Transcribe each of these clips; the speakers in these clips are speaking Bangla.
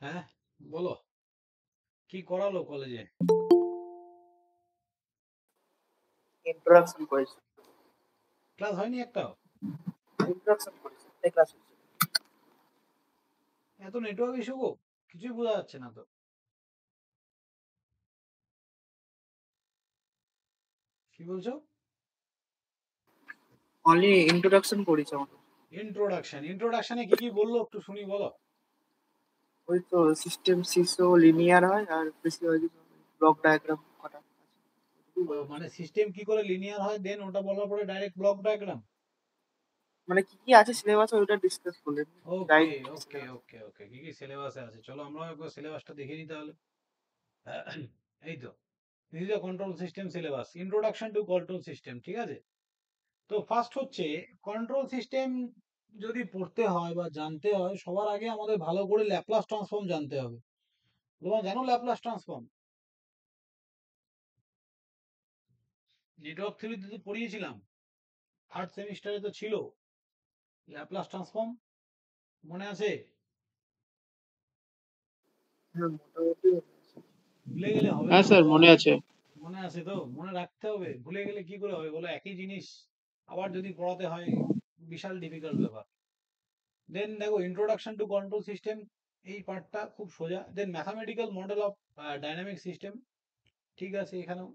হ্যাঁ, বলো। কি করালো কলেজে? ইন্ট্রোডাকশন করেছে। ক্লাস হয়নি একটাও? ইন্ট্রোডাকশন করেছে, তাই ক্লাস হচ্ছে। এত নেটওয়ার্ক ইস্যু গো, কিছুই বোঝা যাচ্ছে না তো। কি বলছো? অনলি ইন্ট্রোডাকশন করেছে আমাদের। ইন্ট্রোডাকশনে কি কি বললো একটু শুনি, বলো। ওই তো সিস্টেম সিসো লিনিয়ার হয় আর বেশিরভাগ ব্লক ডায়াগ্রাম করা আছে। ও মানে সিস্টেম কি করে লিনিয়ার হয়, দেন ওটা বলার পরে ডাইরেক্ট ব্লক ডায়াগ্রাম। মানে কি কি আছে সিলেবাসে ওটা ডিসকাস করলেন। ওকে গাইড ওকে সিলেবাস। ওকে ওকে, কি কি সিলেবাসে আছে চলো আমরা একবার সিলেবাসটা দেখে নিই তাহলে। এই তো, this is control system syllabus, introduction to control system, ঠিক আছে। তো ফার্স্ট হচ্ছে কন্ট্রোল সিস্টেম। যদি পড়তে হয় বা জানতে হয়, সবার আগে আমাদের ভালো করে ল্যাপ্লাস ট্রান্সফর্ম জানতে হবে। তোমরা জানো ল্যাপ্লাস ট্রান্সফর্ম? নেটওয়ার্ক থিওরিতে তো পড়িয়েছিলাম, থার্ড সেমিস্টারে তো ছিল ল্যাপ্লাস ট্রান্সফর্ম, মনে আছে? হ্যাঁ, মোটামুটি। ভুলে গেলে হবে হ্যাঁ তো স্যার, বলো। মনে আছে। মনে আছে তো, মনে রাখতে হবে, ভুলে গেলে কি করে হবে বলো, একই জিনিস আবার যদি পড়াতে হয়, বিশাল ডিফিকাল্ট ব্যাপার। দেন দেখো ইন্ট্রোডাকশন টু কন্ট্রোল সিস্টেম, এই পার্টটা খুব সোজা। Then mathematical model of dynamic system, ঠিক আছে। এখানেও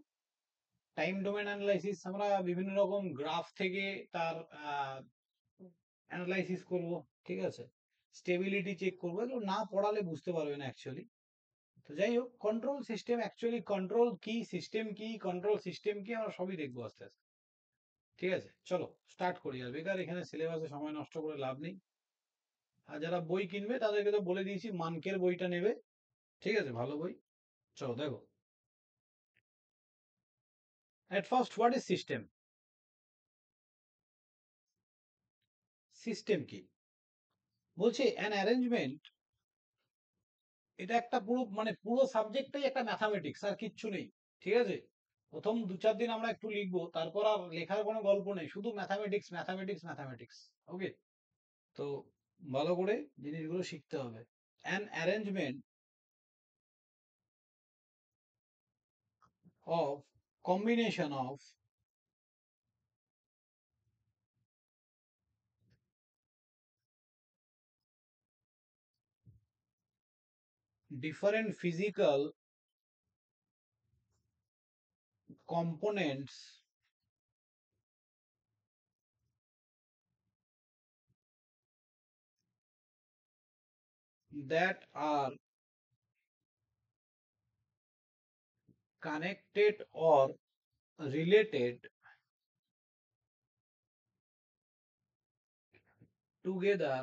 টাইম ডোমেন অ্যানালাইসিস, আমরা বিভিন্ন রকম গ্রাফ থেকে তার অ্যানালাইসিস করব, ঠিক আছে। স্টেবিলিটি চেক করবো, এগুলো না পড়ালে বুঝতে পারবে না অ্যাকচুয়ালি। তো যাই হোক, কন্ট্রোল সিস্টেম অ্যাকচুয়ালি, কন্ট্রোল কি, সিস্টেম কি, কন্ট্রোল সিস্টেম কি, আমরা সবই দেখবো আস্তে আস্তে, ঠিক আছে। চলো স্টার্ট করি, আর বেকার এখানে সিলেবাসে সময় নষ্ট করে লাভ নেই। আর যারা বই কিনবে তাদেরকে তো বলে দিয়েছি মানকের বইটা নেবে, ঠিক আছে, ভালো বই। চলো দেখো, at first what is system. System কি বলছে, অ্যান অ্যারেঞ্জমেন্ট, এটা একটা পুরো মানে পুরো সাবজেক্টটাই একটা ম্যাথামেটিক্স, আর কিচ্ছু নেই, ঠিক আছে। প্রথম 2-4 দিন আমরা একটু লিখবো, তারপর আর লেখার কোনো গল্প নেই, শুধু ম্যাথামেটিক্স ম্যাথামেটিক্স ম্যাথামেটিক্স। ওকে, তো ভালো করে জিনিসগুলো শিখতে হবে। An arrangement of, combination of different physical components that are connected or related together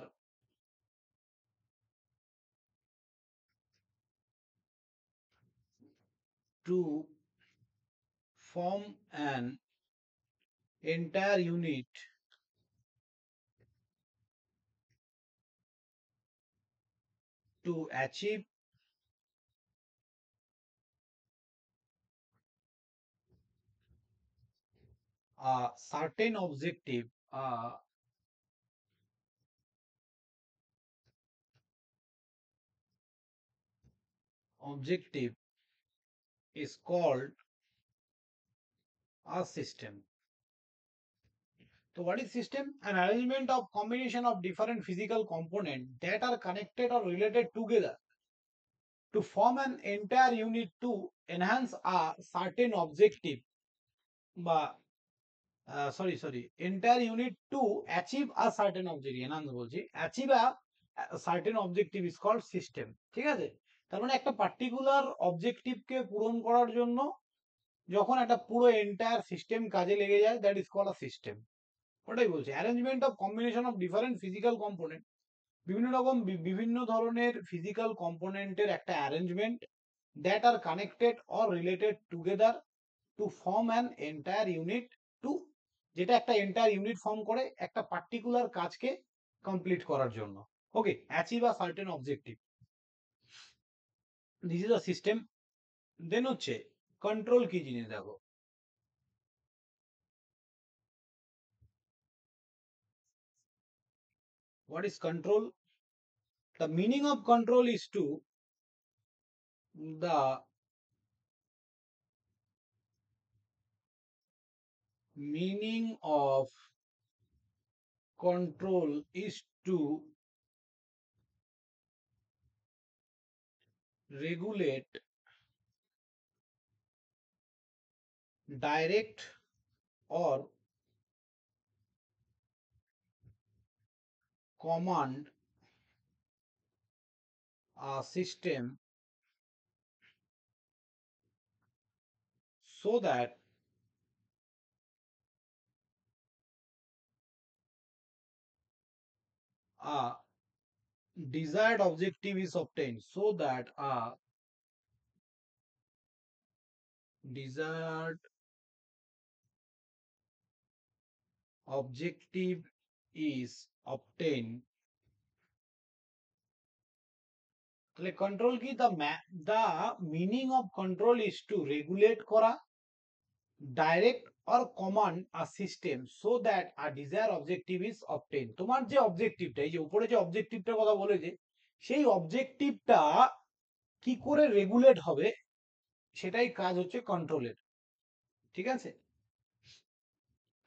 to form an entire unit to achieve a certain objective. A objective is called a system. So what is system? An arrangement of combination of different physical components that are connected or related together to form an entire unit to enhance a certain objective, বা sorry entire unit to achieve a certain objective, enhance বলছি, achieve a certain objective is called system, ঠিক আছে। তার মানে একটা পার্টিকুলার অবজেক্টিভকে পূরণ করার জন্য যখন একটা পুরো এন্টায়ার সিস্টেম কাজে লেগে যায়, that is called a system. ওটাই বলছি, arrangement of combination of different physical component, বিভিন্ন রকম বিভিন্ন ধরনের ফিজিক্যাল কম্পোনেন্টের একটা arrangement, that are connected or related together to form an entire unit to, যেটা একটা এন্টায়ার ইউনিট ফর্ম করে একটা পার্টিকুলার কাজকে কমপ্লিট করার জন্য। Okay, achieve a certain objective, this is a system. Then হচ্ছে কন্ট্রোল কি জিনিস, দেখো what is control. The meaning of control is to the meaning of control is to regulate, direct, or command a system so that a desired objective is obtained, so that a desired objective is obtained. তাহলে কন্ট্রোল কি, the meaning of control is to regulate করা, direct or command a system so that a desired objective is obtained. তোমার যে অবজেক্টিভটা, এই যে উপরে যে অবজেক্টিভটার কথা বলেছে, সেই অবজেক্টিভটা কি করে রেগুলেট হবে, সেটাই কাজ হচ্ছে কন্ট্রোলের। ঠিক আছে,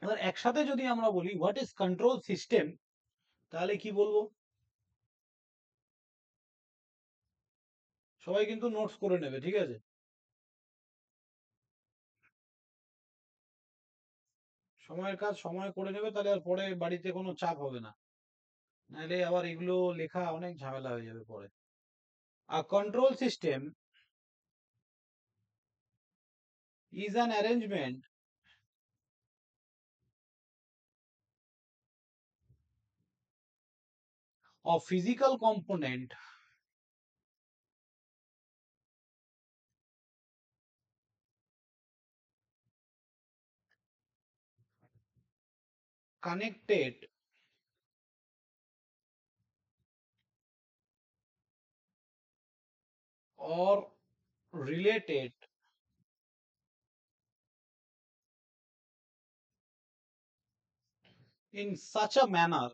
এবার একসাথে যদি আমরা বলি হোয়াট ইজ কন্ট্রোল সিস্টেম, তাহলে কি বলবো? সবাই কিন্তু নোটস করে নেবে, ঠিক আছে? সময়ের কাজ সময় করে নেবে, তাহলে আর পরে বাড়িতে কোনো চাপ হবে না, নাহলে আবার এগুলো লেখা অনেক ঝামেলা হয়ে যাবে পরে। A control system is an arrangement of physical component connected or related in such a manner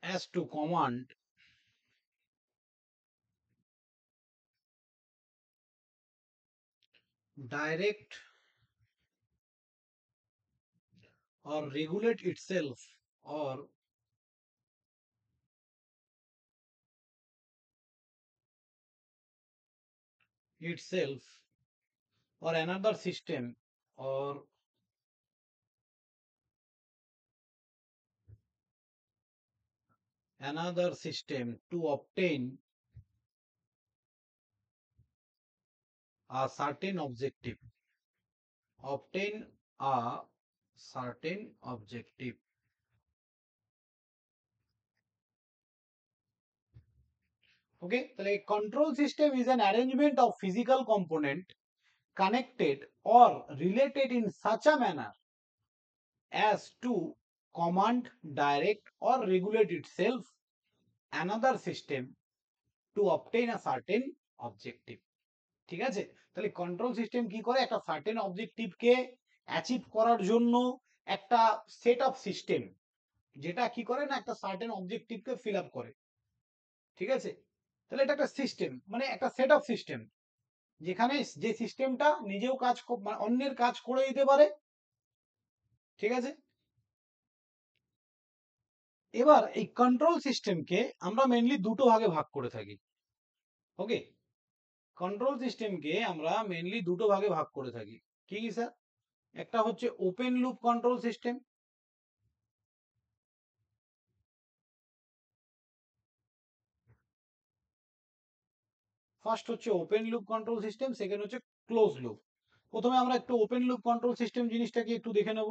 as to command direct or regulate itself or another system to obtain a certain objective. Obtain a certain objective. Okay, তাহলে control system is an arrangement of physical component connected or related in such a manner as to command, direct, or regulate itself another system to obtain a certain objective. ঠিক আছে, তাহলে কন্ট্রোল সিস্টেম কি করে, একটা সার্টেন অবজেক্টিভকে অ্যাচিভ করার জন্য একটা সেট অফ সিস্টেম, যেটা কি করে না, একটা সার্টেন অবজেক্টিভকে ফিল আপ করে। ঠিক আছে, তাহলে এটা একটা সিস্টেম, মানে একটা সেট অফ সিস্টেম, যেখানে যে সিস্টেমটা নিজেও মানে অন্যের কাজ করে দিতে পারে। ঠিক আছে, এবার এই কন্ট্রোল সিস্টেমকে আমরা মেইনলি দুটো ভাগে ভাগ করে থাকি। ওকে, কন্ট্রোল সিস্টেমকে আমরা মেইনলি দুটো ভাগে ভাগ করে থাকি। কি কি স্যার? একটা হচ্ছে open loop control system, first হচ্ছে open loop control system, second হচ্ছে ক্লোজ লুপ। প্রথমে আমরা একটু ওপেন লুপ কন্ট্রোল সিস্টেম জিনিসটাকে একটু দেখে নেব।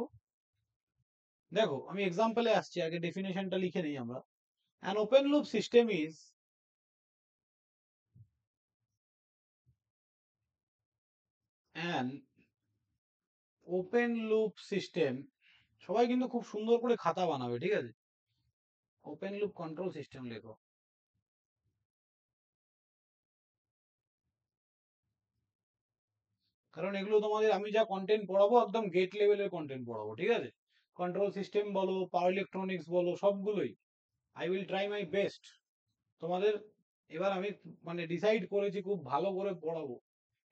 দেখো আমি এক্সাম্পলে আসছি, আগে ডেফিনেশনটা লিখে নিই আমরা। An open loop system is an open loop system, সবাই কিন্তু খুব সুন্দর করে খাতা বানাবে, ঠিক আছে? ওপেন লুপ কন্ট্রোল সিস্টেম লেখো। কারণ এগুলো তোমাদের আমি যা কন্টেন্ট পড়াবো একদম গেট লেভেলের কন্টেন্ট পড়াবো, ঠিক আছে? কন্ট্রোল সিস্টেম বলো, পাওয়ার ইলেকট্রনিক্স বলো, সবগুলোই I will try my best তোমাদের। এবার আমি মানে ডিসাইড করেছি খুব ভালো করে পড়াবো,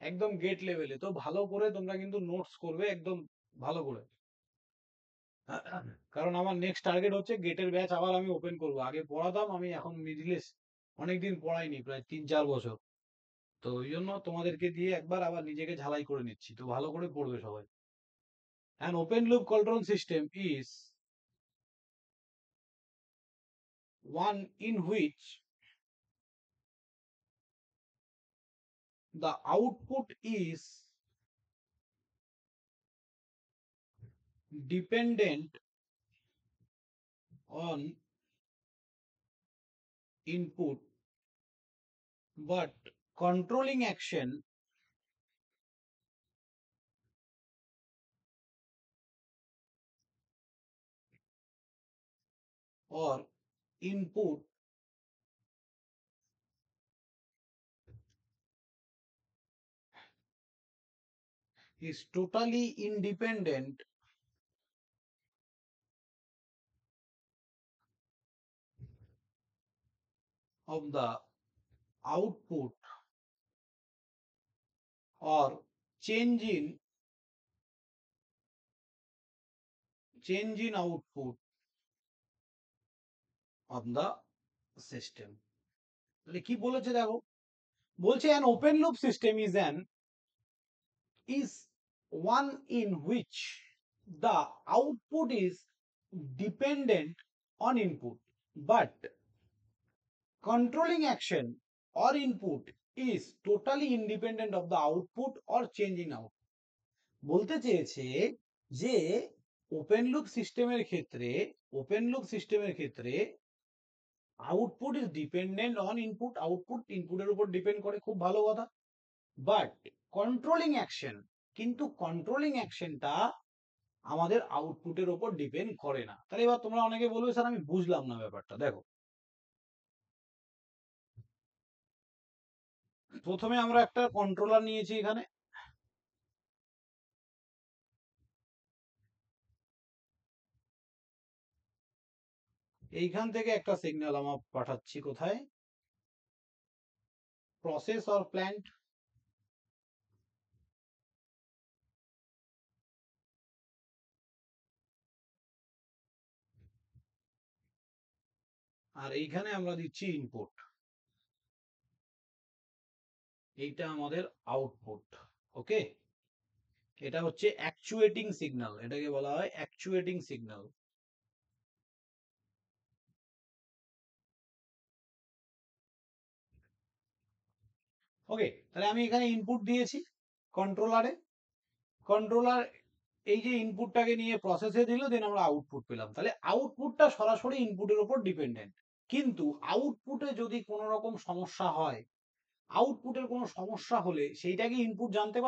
একদম গেট লেভেলে। তো ভালো করে তোমরা কিন্তু নোটস করবে একদম ভালো করে, কারণ আমার নেক্সট টার্গেট হচ্ছে গেটের ব্যাচ আবার আমি ওপেন করব। আগে পড়াতাম আমি, এখন মিডিলে অনেকদিন পড়াইনি, প্রায় 3-4 বছর। তো ওই জন্য তোমাদেরকে দিয়ে একবার আবার নিজেকে ঝালাই করে নিচ্ছি। তো ভালো করে পড়বে সবাই। An open loop control system is one in which the output is dependent on input, but controlling action or input is totally independent of the output or change in output of the system. তাহলে কি বলেছে দেখো, বলছে an open loop system is one in which the output is dependent on input, but controlling action or input is totally independent of the output or change in output. বলতে চেয়েছে যে ওপেন লুপ সিস্টেমের ক্ষেত্রে output is dependent on input, output ইনপুটের উপর ডিপেন্ড করে, খুব ভালো কথা। বাট কন্ট্রোলিং অ্যাকশন, কিন্তু কন্ট্রোলিং অ্যাকশনটা আমাদের আউটপুটের উপর ডিপেন্ড করে না। তাহলে এবার তোমরা অনেকে বলবে স্যার আমি বুঝলাম না ব্যাপারটা। দেখো, প্রথমে আমরা একটা কন্ট্রোলার নিয়েছি এখানে, এইখান থেকে একটা সিগন্যাল আমরা পাঠাচ্ছি কোথায়, প্রসেস অর প্ল্যান্ট। আর এইখানে আমরা দিচ্ছি ইনপুট, এইটা আমাদের আউটপুট। ওকে, এটা হচ্ছে অ্যাকচুয়েটিং সিগন্যাল, এটাকে বলা হয় অ্যাকচুয়েটিং সিগন্যাল। ওকে, তাহলে আমি এখানে ইনপুট দিয়েছি কন্ট্রোলারে, কন্ট্রোলার এই যে ইনপুটটাকে নিয়ে প্রসেসে দিল, দেন আমরা আউটপুট পেলাম। তাহলে আউটপুটটা সরাসরি ইনপুটের উপর ডিপেন্ডেন্ট। কিন্তু আউটপুটে যদি কোনো রকম সমস্যা হয়, আউটপুটের কোনো সমস্যা হলে সেইটা কি ইনপুট জানতে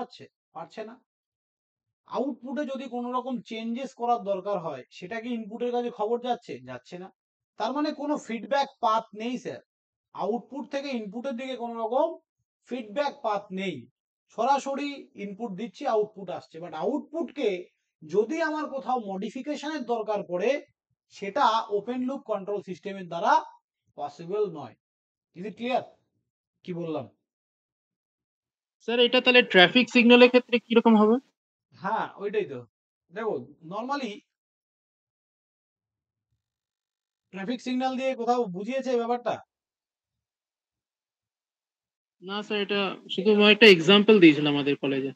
পারছে না। আউটপুটে যদি কোনো রকম চেঞ্জেস করার দরকার হয়, সেটা কি ইনপুটের কাছে খবর যাচ্ছে না। তার মানে কোনো ফিডব্যাক পাথ নেই স্যার, আউটপুট থেকে ইনপুটের দিকে কোনো রকম ফিডব্যাক পাথ নেই। সরাসরি ইনপুট দিচ্ছি, আউটপুট আসছে। বাট আউটপুটকে যদি আমার কোথাও মডিফিকেশনের দরকার পড়ে, সেটা ওপেন লুপ কন্ট্রোল সিস্টেমের দ্বারা পসিবল নয়। ইজ ইট ক্লিয়ার কি বললাম? স্যার এটা তাহলে ট্রাফিক সিগন্যালের ক্ষেত্রে কিরকম হবে? হ্যাঁ, ওইটাই তো। দেখো, নর্মালি ট্রাফিক সিগন্যাল দিয়ে কোথাও বুঝিয়েছে এই ব্যাপারটা? না স্যার, এটা শুধু একটা এক্সাম্পল দিয়েছিল আমাদের কলেজে।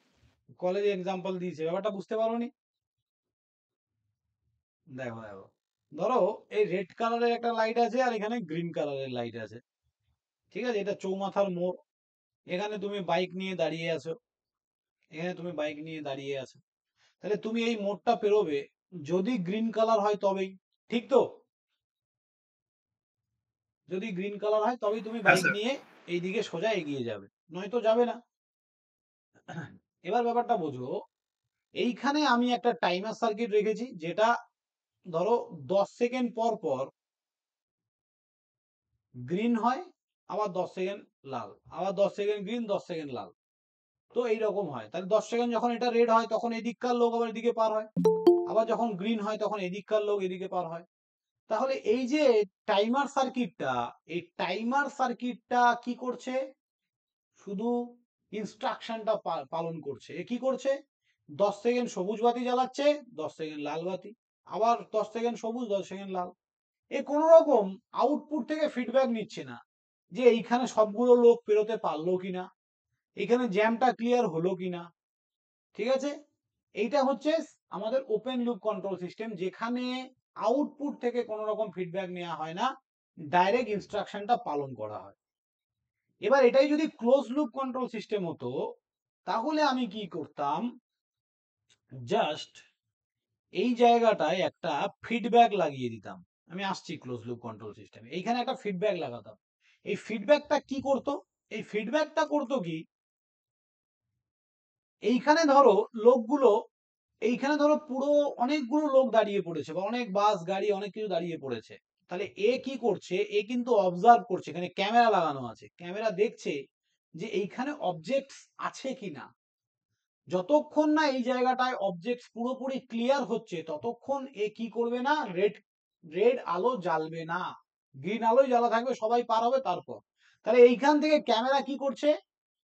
কলেজে এক্সাম্পল দিয়েছে, ব্যাপারটা বুঝতে পারোনি? দেখো দেখো, ধরো এই রেড কালারের একটা লাইট আছে আর এখানে গ্রিন কালারের লাইট আছে, ঠিক আছে? এটা চৌমাথার মোড়, এখানে তুমি বাইক নিয়ে দাঁড়িয়ে আছো, তাহলে তুমি এই মোড়টা পেরোবে, যদি গ্রিন কালার হয় তবেই, ঠিক তো? যদি গ্রিন কালার হয় তবেই তুমি বাইক নিয়ে এইদিকে সোজা এগিয়ে যাবে, নয়তো যাবে না। এবার ব্যাপারটা বোঝো, এইখানে আমি একটা টাইমার সার্কিট রেখেছি, যেটা ধরো 10 সেকেন্ড পর পর গ্রিন হয়, আবার 10 সেকেন্ড লাল, আবার 10 সেকেন্ড গ্রিন, 10 সেকেন্ড লাল। তো এইরকম হয়, তাহলে 10 সেকেন্ড যখন এটা রেড হয় তখন এদিককার লোক আবার এদিকে পার হয়, আবার যখন গ্রিন হয় তখন এদিককার লোক এদিকে পার হয়। তাহলে এই যে টাইমার সার্কিটটা, এই টাইমার সার্কিটটা কি করছে, শুধু ইনস্ট্রাকশনটা পালন করছে। এ কি করছে, 10 সেকেন্ড সবুজ বাতি জ্বালাচ্ছে, 10 সেকেন্ড লাল বাতি, আবার 10 সেকেন্ড সবুজ, 10 সেকেন্ড লাল। এ কোনো রকম আউটপুট থেকে ফিডব্যাক নিচ্ছে না যে এইখানে সবগুলো লোক পেরোতে পারলো কিনা, এখানে জ্যামটা ক্লিয়ার হলো কিনা। ঠিক আছে, এইটা হচ্ছে আমাদের ওপেন লুপ কন্ট্রোল সিস্টেম, যেখানে আউটপুট থেকে কোনো রকম ফিডব্যাক নেওয়া হয় না, ডাইরেক্ট ইনস্ট্রাকশনটা পালন করা হয়। এবার এটাই যদি ক্লোজ লুপ কন্ট্রোল সিস্টেম হতো, তাহলে আমি কি করতাম, জাস্ট এই জায়গাটায় একটা ফিডব্যাক লাগিয়ে দিতাম। আমি আসছি ক্লোজ লুপ কন্ট্রোল সিস্টেমে, এইখানে একটা ফিডব্যাক লাগাতাম। এই ফিডব্যাকটা কি করতো, এই ফিডব্যাকটা করতো কি, এইখানে ধরো লোকগুলো, এইখানে ধরো পুরো অনেকগুলো লোক দাঁড়িয়ে পড়েছে, বা অনেক বাস গাড়ি অনেক কিছু দাঁড়িয়ে পড়েছে। তাহলে এ কি করছে, এ কিন্তু অবজার্ভ করছে, এখানে ক্যামেরা লাগানো আছে, ক্যামেরা দেখছে যে এইখানে অবজেক্টস আছে কিনা। যতক্ষণ না এই জায়গাটায় অবজেক্ট পুরোপুরি ক্লিয়ার হচ্ছে, ততক্ষণ এ কি করবে না, রেড রেড আলো জ্বালবে না, গ্রিন আলোই জ্বালা থাকবে, সবাই পার হবে তারপর। তাহলে এইখান থেকে ক্যামেরা কি করছে,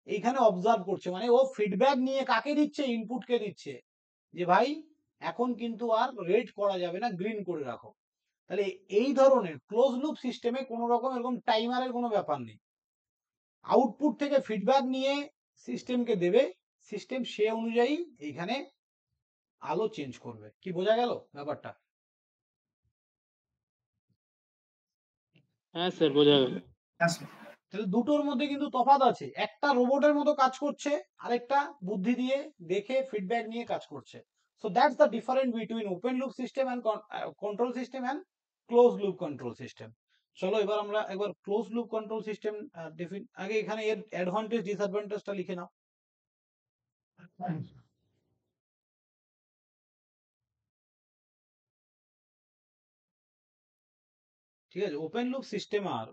এইখানে অবজার্ভ করছে, মানে ও ফিডব্যাক নিয়ে কাকে দিচ্ছে, ইনপুটকে দিচ্ছে, যে ভাই এখন কিন্তু আর রেড করা যাবে না, গ্রিন করে রাখো। তাহলে এই ধরনের ক্লোজ লুপ সিস্টেমে কোনো রকম এরকম টাইমারের কোনো ব্যাপার নেই, আউটপুট থেকে ফিডব্যাক নিয়ে সিস্টেমকে দেবে, সিস্টেম সে অনুযায়ী এইখানে আলো চেঞ্জ করবে। কি বোঝা গেল ব্যাপারটা? হ্যাঁ স্যার, বোঝা গেল। তাহলে দুটোর মধ্যে কিন্তু তফাৎ আছে, একটা রোবটের মতো কাজ করছে, আরেকটা বুদ্ধি দিয়ে দেখে ফিডব্যাক নিয়ে কাজ করছে। So that's the difference between open loop system and control system and close loop control system. চলো এবার আমরা একবার ক্লোজ লুপ কন্ট্রোল সিস্টেম আগে এখানে এর অ্যাডভান্টেজ ডিসঅ্যাডভান্টেজটা লিখে নাও। ঠিক আছে, open loop system are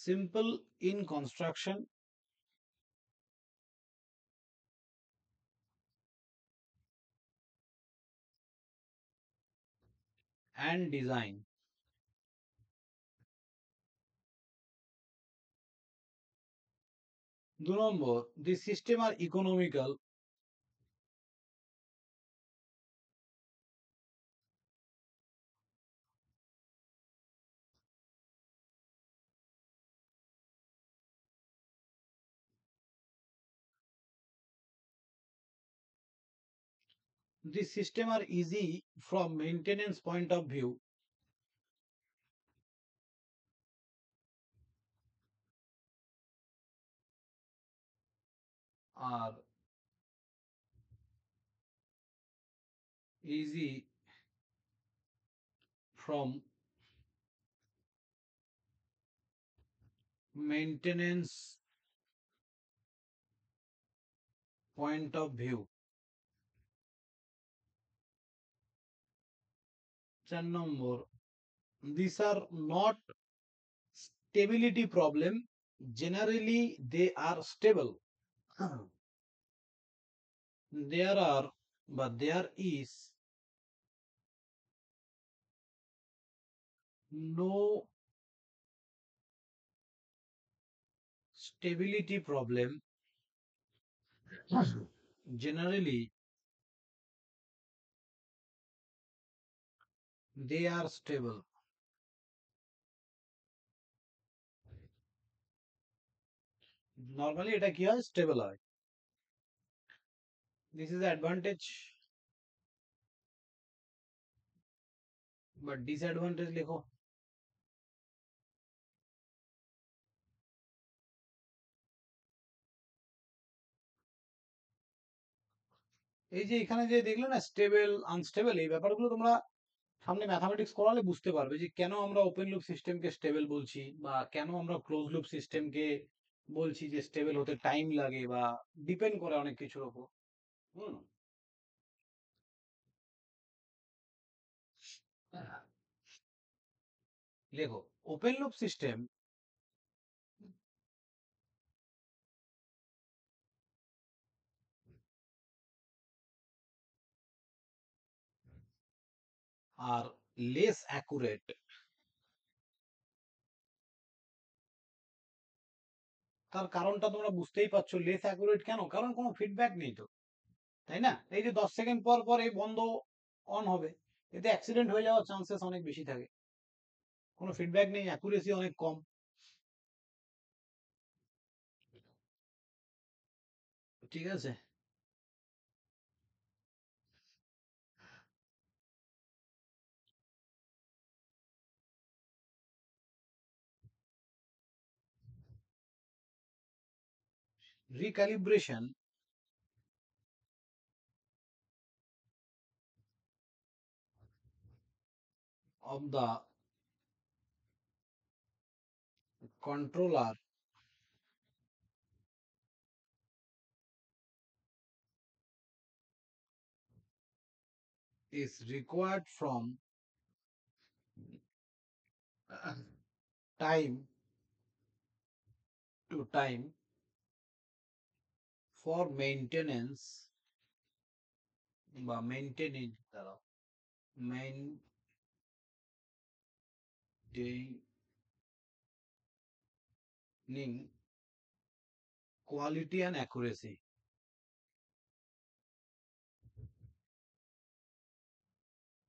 simple in construction and design. 2 নম্বর, the system are economical this system are easy from maintenance point of view are easy from maintenance point of view. 4 number, these are not stability problem, generally they are stable. There are, but there is no stability problem, generally they are stable. Normally এটা কি হয়, stable হয়। This is the advantage, but disadvantage লেখো। এই যে এখানে যে দেখলে না স্টেবল আনস্টেবল, এই ব্যাপারগুলো তোমরা সামনে ম্যাথামেটিক্স করালে বুঝতে পারবে যে কেন আমরা ওপেন লুপ সিস্টেমকে স্টেবল বলছি, বা কেন আমরা ক্লোজ লুপ সিস্টেমকে বলছি যে স্টেবল হতে টাইম লাগে, বা ডিপেন্ড করে অনেক কিছুর উপর। হুম লেখো ওপেন লুপ সিস্টেম আর লেস অ্যাকুরেট। তার কারণটা তোমরা বুঝতেই পারছো, লেস অ্যাকুরেট কেন? কারণ কোনো ফিডব্যাক নেই তো, তাই না? এই যে 10 সেকেন্ড পর পর এই বন্ধ অন হবে, এতে অ্যাক্সিডেন্ট হয়ে যাওয়ার চান্সেস অনেক বেশি থাকে। কোনো ফিডব্যাক নেই, অ্যাকুরেসি অনেক কম। ঠিক আছে, recalibration of the controller is required from time to time for maintenance বা মেইনটেনিং দ্বারা maintaining quality and accuracy.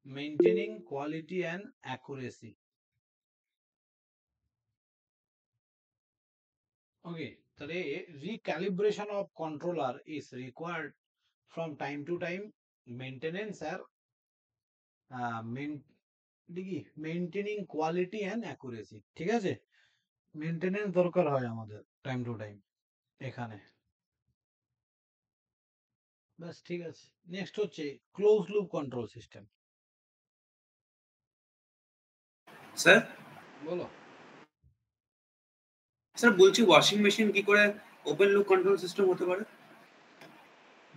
Maintaining quality and accuracy. Okay, তাহলে recalibration of controller is required from time to time maintenance আর মেইনটেনিং কোয়ালিটি অ্যান্ড অ্যাকুরেসি। ঠিক আছে, মেইনটেনেন্স দরকার হয় আমাদের টাইম টু টাইম এখানে। ব্যাস, ঠিক আছে। নেক্সট হচ্ছে close loop control system. Sir বলো। স্যার বলছি ওয়াশিং মেশিন কি করে ওপেন লুপ কন্ট্রোল সিস্টেম হতে পারে?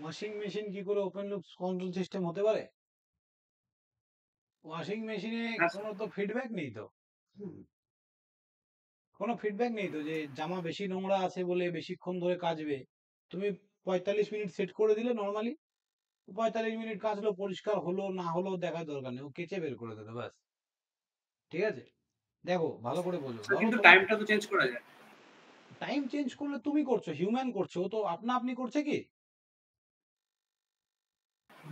ওয়াশিং মেশিন কি করে ওপেন লুপ কন্ট্রোল সিস্টেম হতে পারে? ওয়াশিং মেশিনে হ্যাঁ, কোনো তো ফিডব্যাক নেই তো, কোনো ফিডব্যাক নেই তো যে জামা বেশি নোংরা আছে বলে বেশিক্ষণ ধরে কাচবে। তুমি 45 মিনিট সেট করে দিলে নর্মালি, 45 মিনিট কাচলো, পরিষ্কার হলো না হলো দেখার দরকার নেই, ও কেচে বের করে দেবে ব্যাস। ঠিক আছে, দেখো ভালো করে বোঝো। স্যার ধরো কিন্তু তোমার টাইমটা তো চেঞ্জ করা যায়। টাইম চেঞ্জ করলে তুমি করছো, হিউম্যান করছো, ও তো আপনা আপনি করছে কি?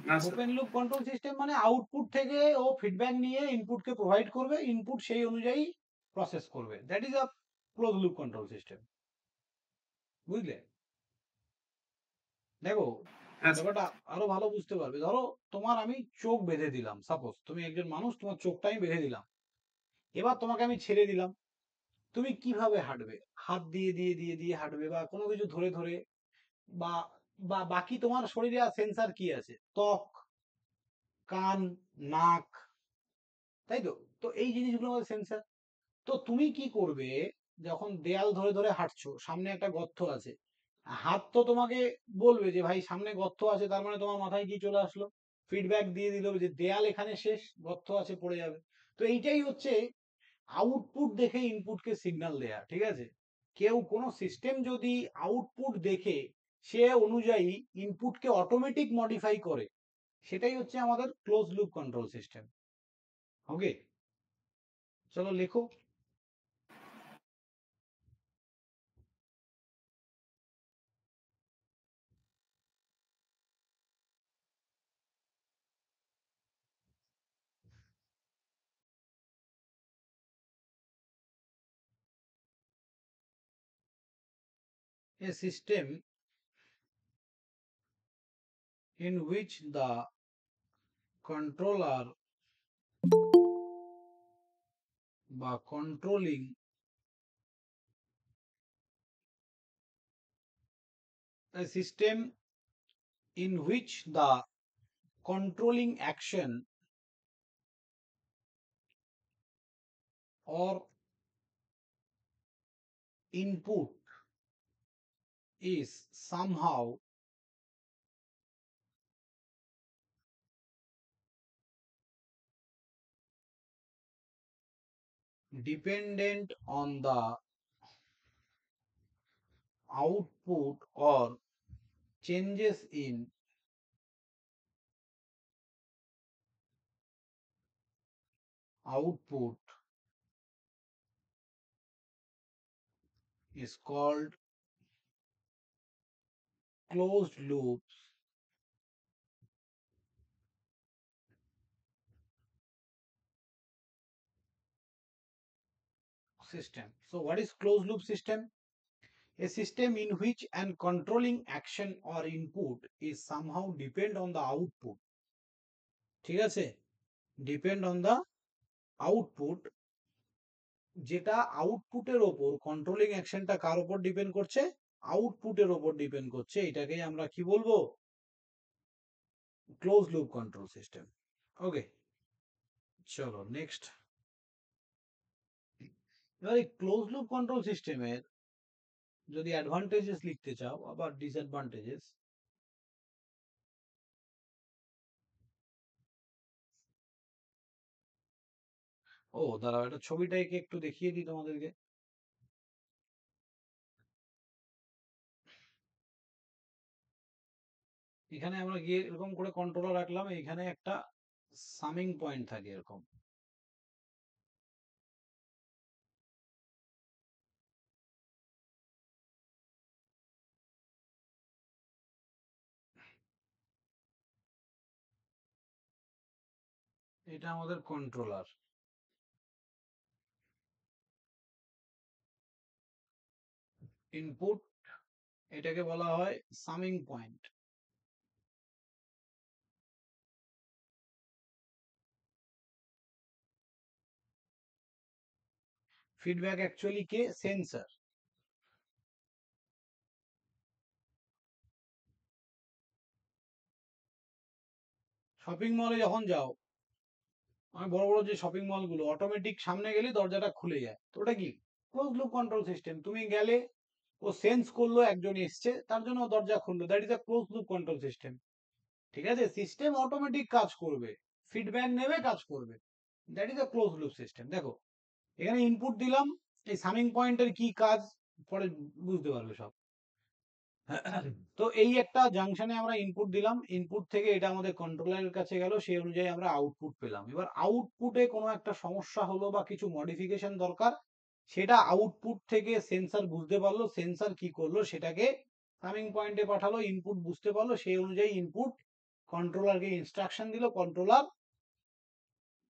না sir. Open loop control system মানে আউটপুট থেকে ও ফিডব্যাক নিয়ে ইনপুটকে প্রোভাইড করবে, ইনপুট সেই অনুযায়ী প্রসেস করবে। That is a close loop control system. বুঝলে? দেখো হ্যাঁ স্যার। ব্যাপারটা আরো ভালো বুঝতে পারবে। ধরো তোমার আমি চোখ বেঁধে দিলাম, সাপোজ তুমি একজন মানুষ, তোমার চোখটা আমি বেঁধে দিলাম, এবার তোমাকে আমি ছেড়ে দিলাম, তুমি কিভাবে হাঁটবে? হাত দিয়ে দিয়ে দিয়ে দিয়ে হাঁটবে, বা কোনো কিছু ধরে ধরে, বা বা বাকি তোমার শরীরে আর সেন্সার কি আছে? ত্বক, কান, নাক, তাই তো? তো এই জিনিসগুলো আমাদের সেন্সার। তো তুমি কি করবে? যখন দেয়াল ধরে ধরে হাঁটছো, সামনে একটা গর্ত আছে, হাত তো তোমাকে বলবে যে ভাই সামনে গর্ত আছে, তার মানে তোমার মাথায় কি চলে আসলো? ফিডব্যাক দিয়ে দিল যে দেয়াল এখানে শেষ, গর্ত আছে, পড়ে যাবে। তো এইটাই হচ্ছে আউটপুট দেখে ইনপুটকে সিগন্যাল দেয়া। ঠিক আছে, কেউ কোনো সিস্টেম যদি আউটপুট দেখে সে অনুযায়ী ইনপুটকে অটোমেটিক মডিফাই করে, সেটাই হচ্ছে আমাদের close loop control system. Okay, চলো লেখো। A system in which the controller বা controlling a system in which the controlling action or input is somehow dependent on the output or changes in output is called closed loop system. So what is closed loop system? A system in which an controlling action or input is somehow depend on the output. ঠিক আছে? Depend on the output, যেটা আউটপুটের ওপর কন্ট্রোলিং অ্যাকশনটা কার উপর ডিপেন্ড করছে? আউটপুটের ওপর ডিপেন্ড করছে। এটাকেই আমরা কি বলবো? Close loop control system. Okay, চলো নেক্সট। এবার এই ক্লোজ লুপ কন্ট্রোল সিস্টেমের যদি অ্যাডভান্টেজেস লিখতে চাও আবার ডিসঅ্যাডভান্টেজেস, ও দাঁড়াও এটা ছবিটাকে একটু দেখিয়ে দিই তোমাদেরকে। এখানে আমরা গিয়ে এরকম করে কন্ট্রোলার রাখলাম, এখানে একটা সামিং পয়েন্ট থাকে এরকম। এটা আমাদের কন্ট্রোলার। ইনপুট, এটাকে বলা হয় সামিং পয়েন্ট। ফিডব্যাক অ্যাকচুয়ালি কে? সেন্সর। শপিং মলে যখন যাও, আমি বড় বড় যে শপিং মল গুলো অটোমেটিক সামনে গেলে দরজাটা খুলে যায়, তো ওটা কি? Close loop control system. তুমি গেলে, ও সেন্স করলো একজন এসছে, তার জন্য দরজা খুললো, that is a close loop control system. ঠিক আছে? সিস্টেম অটোমেটিক কাজ করবে, ফিডব্যাক নেবে, কাজ করবে, that is a close loop system. দেখো এখানে ইনপুট দিলাম, এই সামিং পয়েন্টের কি কাজ পরে বুঝতে পারবে সব। তো এই একটা জাংশনে আমরা ইনপুট দিলাম, ইনপুট থেকে এটা আমাদের কন্ট্রোলারের কাছে গেল, সেই অনুযায়ী আমরা আউটপুট পেলাম। এবার আউটপুটে কোনো একটা সমস্যা হলো বা কিছু মডিফিকেশন দরকার, সেটা আউটপুট থেকে সেন্সর বুঝতে পারলো, সেন্সর কি করলো সেটাকে সামিং পয়েন্টে পাঠালো, ইনপুট বুঝতে পারলো, সেই অনুযায়ী ইনপুট কন্ট্রোলারকে ইনস্ট্রাকশন দিল, কন্ট্রোলার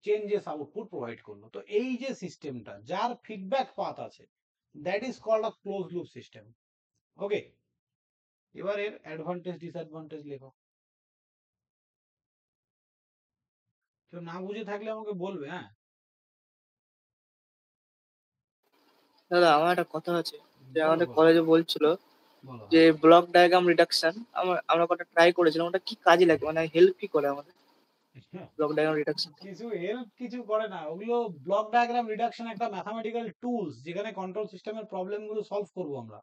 চেঞ্জেস আউটপুট প্রোভাইড করলো। তো এই যে সিস্টেমটা যার ফিডব্যাক পাথ আছে, that is called a close loop system. Okay, এবার এর অ্যাডভান্টেজ ডিসঅ্যাডভান্টেজ লেখো। কেউ না বুঝে থাকলে আমাকে বলবে। হ্যাঁ দাদা, আমার একটা কথা আছে, যে বলো আমাদের বলো কলেজে বলছিল বলো। যে ব্লক ডায়াগ্রাম রিডাকশন আমরা কটা ট্রাই করেছিলাম, ওটা কি কাজে লাগে, মানে হেল্প কি করে আমাদের হ্যাঁ, ব্লক ডায়াগ্রাম রিডাকশন? কিছু হেল্প কিছু করে না, ওগুলো ব্লক ডায়াগ্রাম রিডাকশন একটা ম্যাথামেটিক্যাল টুলস, যেখানে কন্ট্রোল সিস্টেমের প্রবলেম গুলো সলভ করবো আমরা।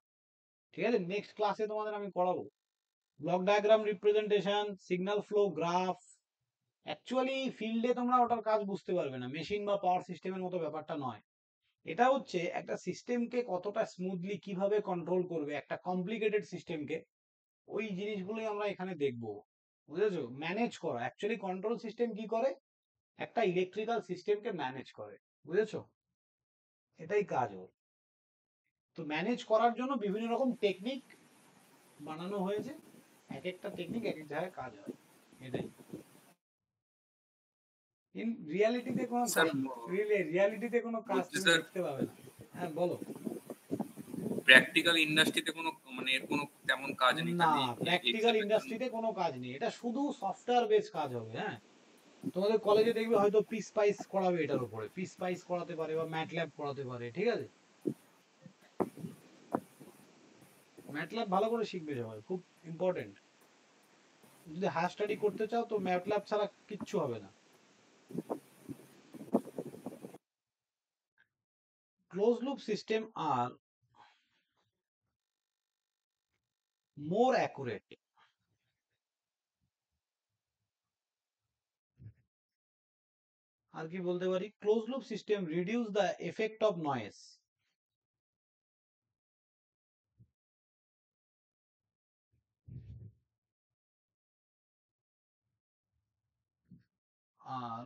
ঠিক আছে? নেক্সট ক্লাসে তোমাদের আমি পড়াবো block diagram representation, signal flow graph. Actually ফিল্ডে তোমরা ওটার কাজ বুঝতে পারবে না, মেশিন বা পাওয়ার সিস্টেমের মতো ব্যাপারটা নয়। এটা হচ্ছে একটা সিস্টেমকে কতটা স্মুথলি কিভাবে কন্ট্রোল করবে, একটা কমপ্লিকেটেড সিস্টেমকে, ওই জিনিসগুলোই আমরা এখানে দেখবো। বুঝেছো? ম্যানেজ করা, অ্যাকচুয়ালি কন্ট্রোল সিস্টেম কি করে? একটা ইলেকট্রিক্যাল সিস্টেমকে ম্যানেজ করে। বুঝেছো? এটাই কাজ ওর। তো ম্যানেজ করার জন্য বিভিন্ন রকম টেকনিক বানানো হয়েছে, এক একটা টেকনিক এক এক জায়গায় কাজ হয়, এটাই। ইন রিয়ালিটিতে কোনো স্যার রিয়ালিটিতে কোনো কাজ বলছি তুমি স্যার, দেখতে পাবে না। হ্যাঁ বলো। প্র্যাকটিক্যাল ইন্ডাস্ট্রিতে কোনো মানে এর কোনো তেমন কাজ নেই, না, খালি প্র্যাকটিক্যাল এক্সামের জন্য। ইন্ডাস্ট্রিতে কোনো কাজ নেই, এটা শুধু সফটওয়্যার বেস কাজ হবে। হ্যাঁ, তোমাদের কলেজে দেখবে হয়তো পিসপাইস করাবে, এটার উপরে পিসপাইস করাতে পারে বা ম্যাটল্যাব করাতে পারে। ঠিক আছে? ম্যাটল্যাব ভালো করে শিখবে সবাই, খুব ইম্পর্টেন্ট। যদি হায়ার স্টাডি করতে চাও তো ম্যাটল্যাব ছাড়া কিচ্ছু হবে না। Close loop system are more accurate. আর কি বলতে পারি, close loop system reduce the effect of noise. আর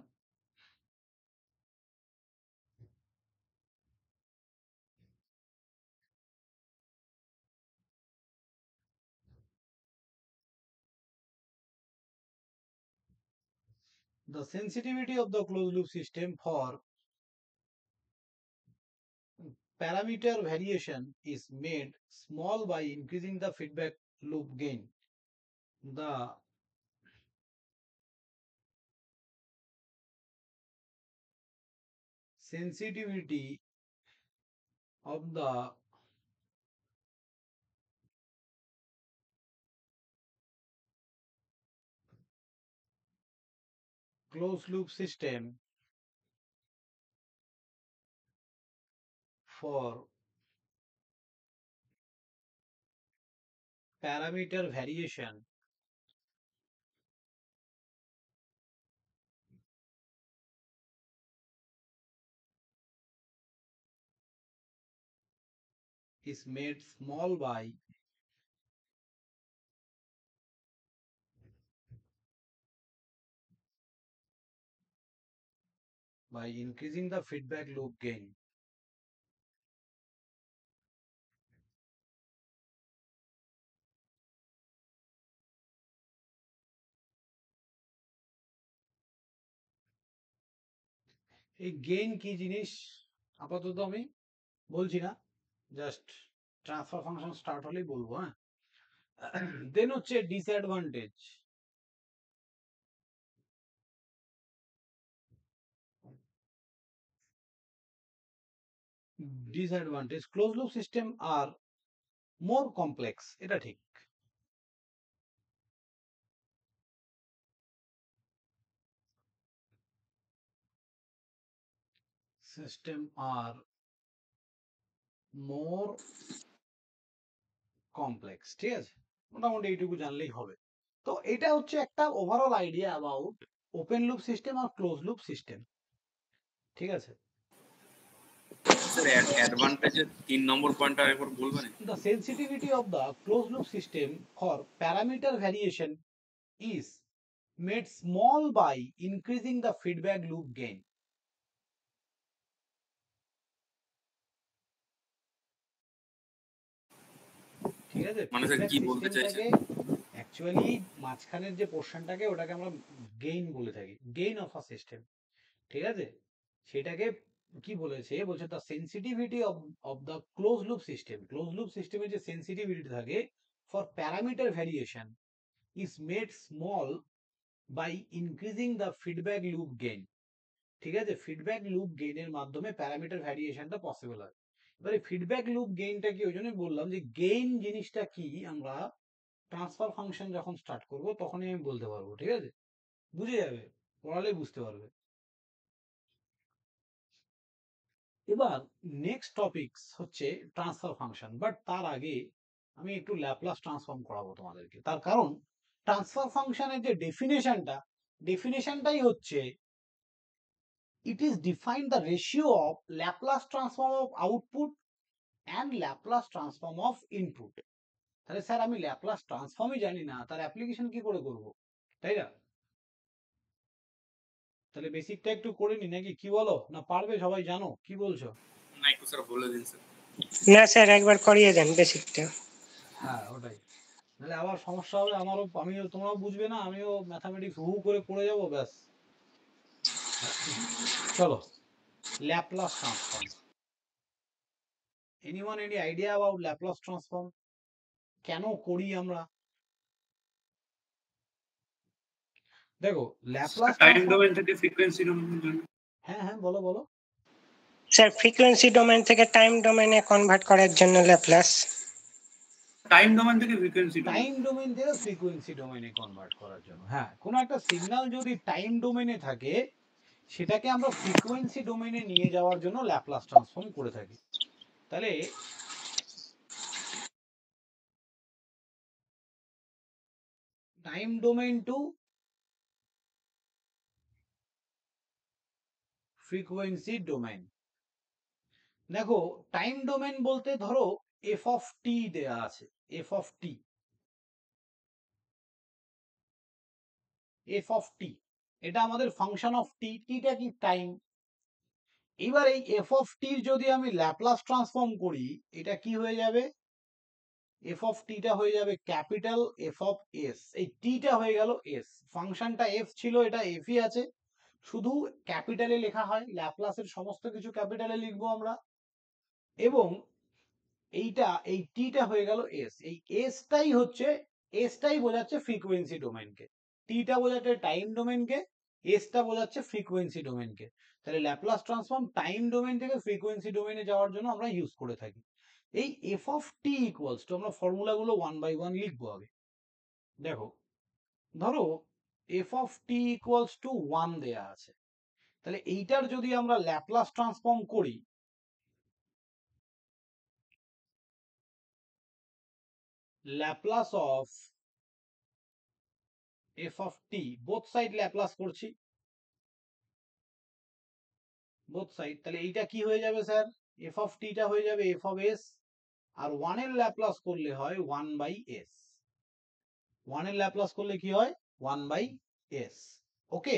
the sensitivity of the closed loop system for parameter variation is made small by increasing the feedback loop gain. The sensitivity of the closed loop system for parameter variation is made small by increasing the feedback loop gain. এই গেইন কি জিনিস আপাতত আমি বলছি না, জাস্ট ট্রান্সফার ফাংশন স্টার্ট হলেই বলবো। হ্যাঁ, দেন হচ্ছে disadvantage. Disadvantage, close loop system are more complex, এটা ঠিক। সিস্টেম আর মোর কমপ্লেক্স, ঠিক আছে, মোটামুটি এইটুকু জানলেই হবে। তো এটা হচ্ছে একটা overall idea about open loop system আর ক্লোজ লুপ সিস্টেম, ঠিক আছে। স্যার অ্যাডভান্টেজের 3 নম্বর পয়েন্টটা আরেকবার বলবেন? The sensitivity of the closed loop system for parameter variation is made small by increasing the feedback loop gain. ঠিক আছে, মানে স্যার কি বলতে চাইছেন? অ্যাকচুয়ালি মাঝখানের যে পোর্শনটাকে ওটাকে আমরা গেইন বলে থাকি, গেইন অফ আ সিস্টেম, ঠিক আছে। সেটাকে কি বলেছে, বলছে the sensitivity of the close loop system, close loop সিস্টেমের যে সেন্সিটিভিটি থাকে for parameter variation is made small by increasing the feedback loop gain. ঠিক আছে, ফিডব্যাক লুপ গেইনের মাধ্যমে প্যারামিটার ভ্যারিয়েশনটা পসিবল হয়। এবারে ফিডব্যাক লুপ গেইনটা কি, ওই জন্যই বললাম যে গেইন জিনিসটা কি আমরা ট্রান্সফার ফাংশন যখন স্টার্ট করব তখনই আমি বলতে পারবো, ঠিক আছে, বুঝে যাবে, পড়ালেই বুঝতে পারবে। এবার নেক্সট টপিকস হচ্ছে ট্রান্সফার ফাংশন, বাট তার আগে আমি একটু ল্যাপ্লাস ট্রান্সফর্ম করাবো তোমাদেরকে। তার কারণ ট্রান্সফার ফাংশনের যে ডেফিনেশনটাই হচ্ছে it is defined the ratio of Laplace transform of output and Laplace transform of input। তাহলে স্যার আমি ল্যাপ্লাস ট্রান্সফর্মই জানি না, তার অ্যাপ্লিকেশন কি করে করব, তাই না? তাহলে বেসিকটা একটু করে নি নাকি, কি বলো? না পারবে সবাই, জানো কি বলছো? না একটু স্যার বলে দিন স্যার। না স্যার একবার করিয়ে দেন বেসিকটা। হ্যাঁ ওটাই, নাহলে আবার সমস্যা হবে আমারও, আমিও, তোমরাও বুঝবে না, আমিও ম্যাথামেটিক্স হু করে পড়ে যাবো, ব্যাস। চলো, Laplace transform. Anyone any idea about Laplace transform? কেন করি আমরা? দেখো ল্যাপ্লাস টাইম ডোমেন থেকে ফ্রিকোয়েন্সি ডোমেন। হ্যাঁ হ্যাঁ বলো বলো। স্যার ফ্রিকোয়েন্সি ডোমেন থেকে টাইম ডোমেনে কনভার্ট করার জন্য ল্যাপ্লাস। টাইম ডোমেন থেকে ফ্রিকোয়েন্সি টাইম ডোমেন থেকে ফ্রিকোয়েন্সি ডোমেনে কনভার্ট করার জন্য, হ্যাঁ, কোনো একটা সিগন্যাল যদি টাইম ডোমেনে থাকে সেটাকে আমরা ফ্রিকোয়েন্সি ডোমেনে নিয়ে যাওয়ার জন্য ল্যাপ্লাস ট্রান্সফর্ম করে থাকি। তাহলে time domain to frequency domain. দেখো টাইম ডোমেন বলতে ধরো এফ অফ টি দেয়া আছে, F of T, F of T এটা আমাদের ফাংশন অফ টি, টিটা কি টাইম। এবার এই এফ অফ টির যদি আমি ল্যাপ্লাস ট্রান্সফর্ম করি এটা কি হয়ে যাবে, এফ অফ টিটা হয়ে যাবে ক্যাপিটাল এফ অফ এস, এই টিটা হয়ে গেল এস, ফাংশনটা এফ ছিল এটা এফই আছে, শুধু ক্যাপিটালে লেখা হয়, ল্যাপ্লাসের সমস্ত কিছু ক্যাপিটালে লিখবো আমরা, এবং এইটা এই টিটা হয়ে গেল এস, এই এসটাই হচ্ছে, এসটাই বোঝাচ্ছে ফ্রিকোয়েন্সি ডোমেনকে, টিটা বোঝাচ্ছে টাইম ডোমেনকে, এসটা বোঝাচ্ছে ফ্রিকোয়েন্সি ডোমেনকে। তাহলে ল্যাপ্লাস ট্রান্সফর্ম টাইম ডোমেন থেকে ফ্রিকোয়েন্সি ডোমেনে যাওয়ার জন্য আমরা ইউজ করে থাকি। এই F of T equals two, আমরা ফর্মুলাগুলো ওয়ান বাই ওয়ান লিখবো আগে। দেখো ধরো F of T equals two one দেয়া আছে, তাহলে এইটার যদি আমরা ল্যাপ্লাস ট্রান্সফর্ম করি, Laplace of F of T, both side Laplace করছি, বোথ সাইড, তাহলে এইটা কি হয়ে যাবে স্যার, এফ অফ টিটা হয়ে যাবে এফ অফ এস, আর ওয়ান এর ল্যাপ্লাস করলে হয় ওয়ান বাই এস, ওয়ান এর ল্যাপ্লাস করলে কি হয় ওয়ান বাই এস। ওকে,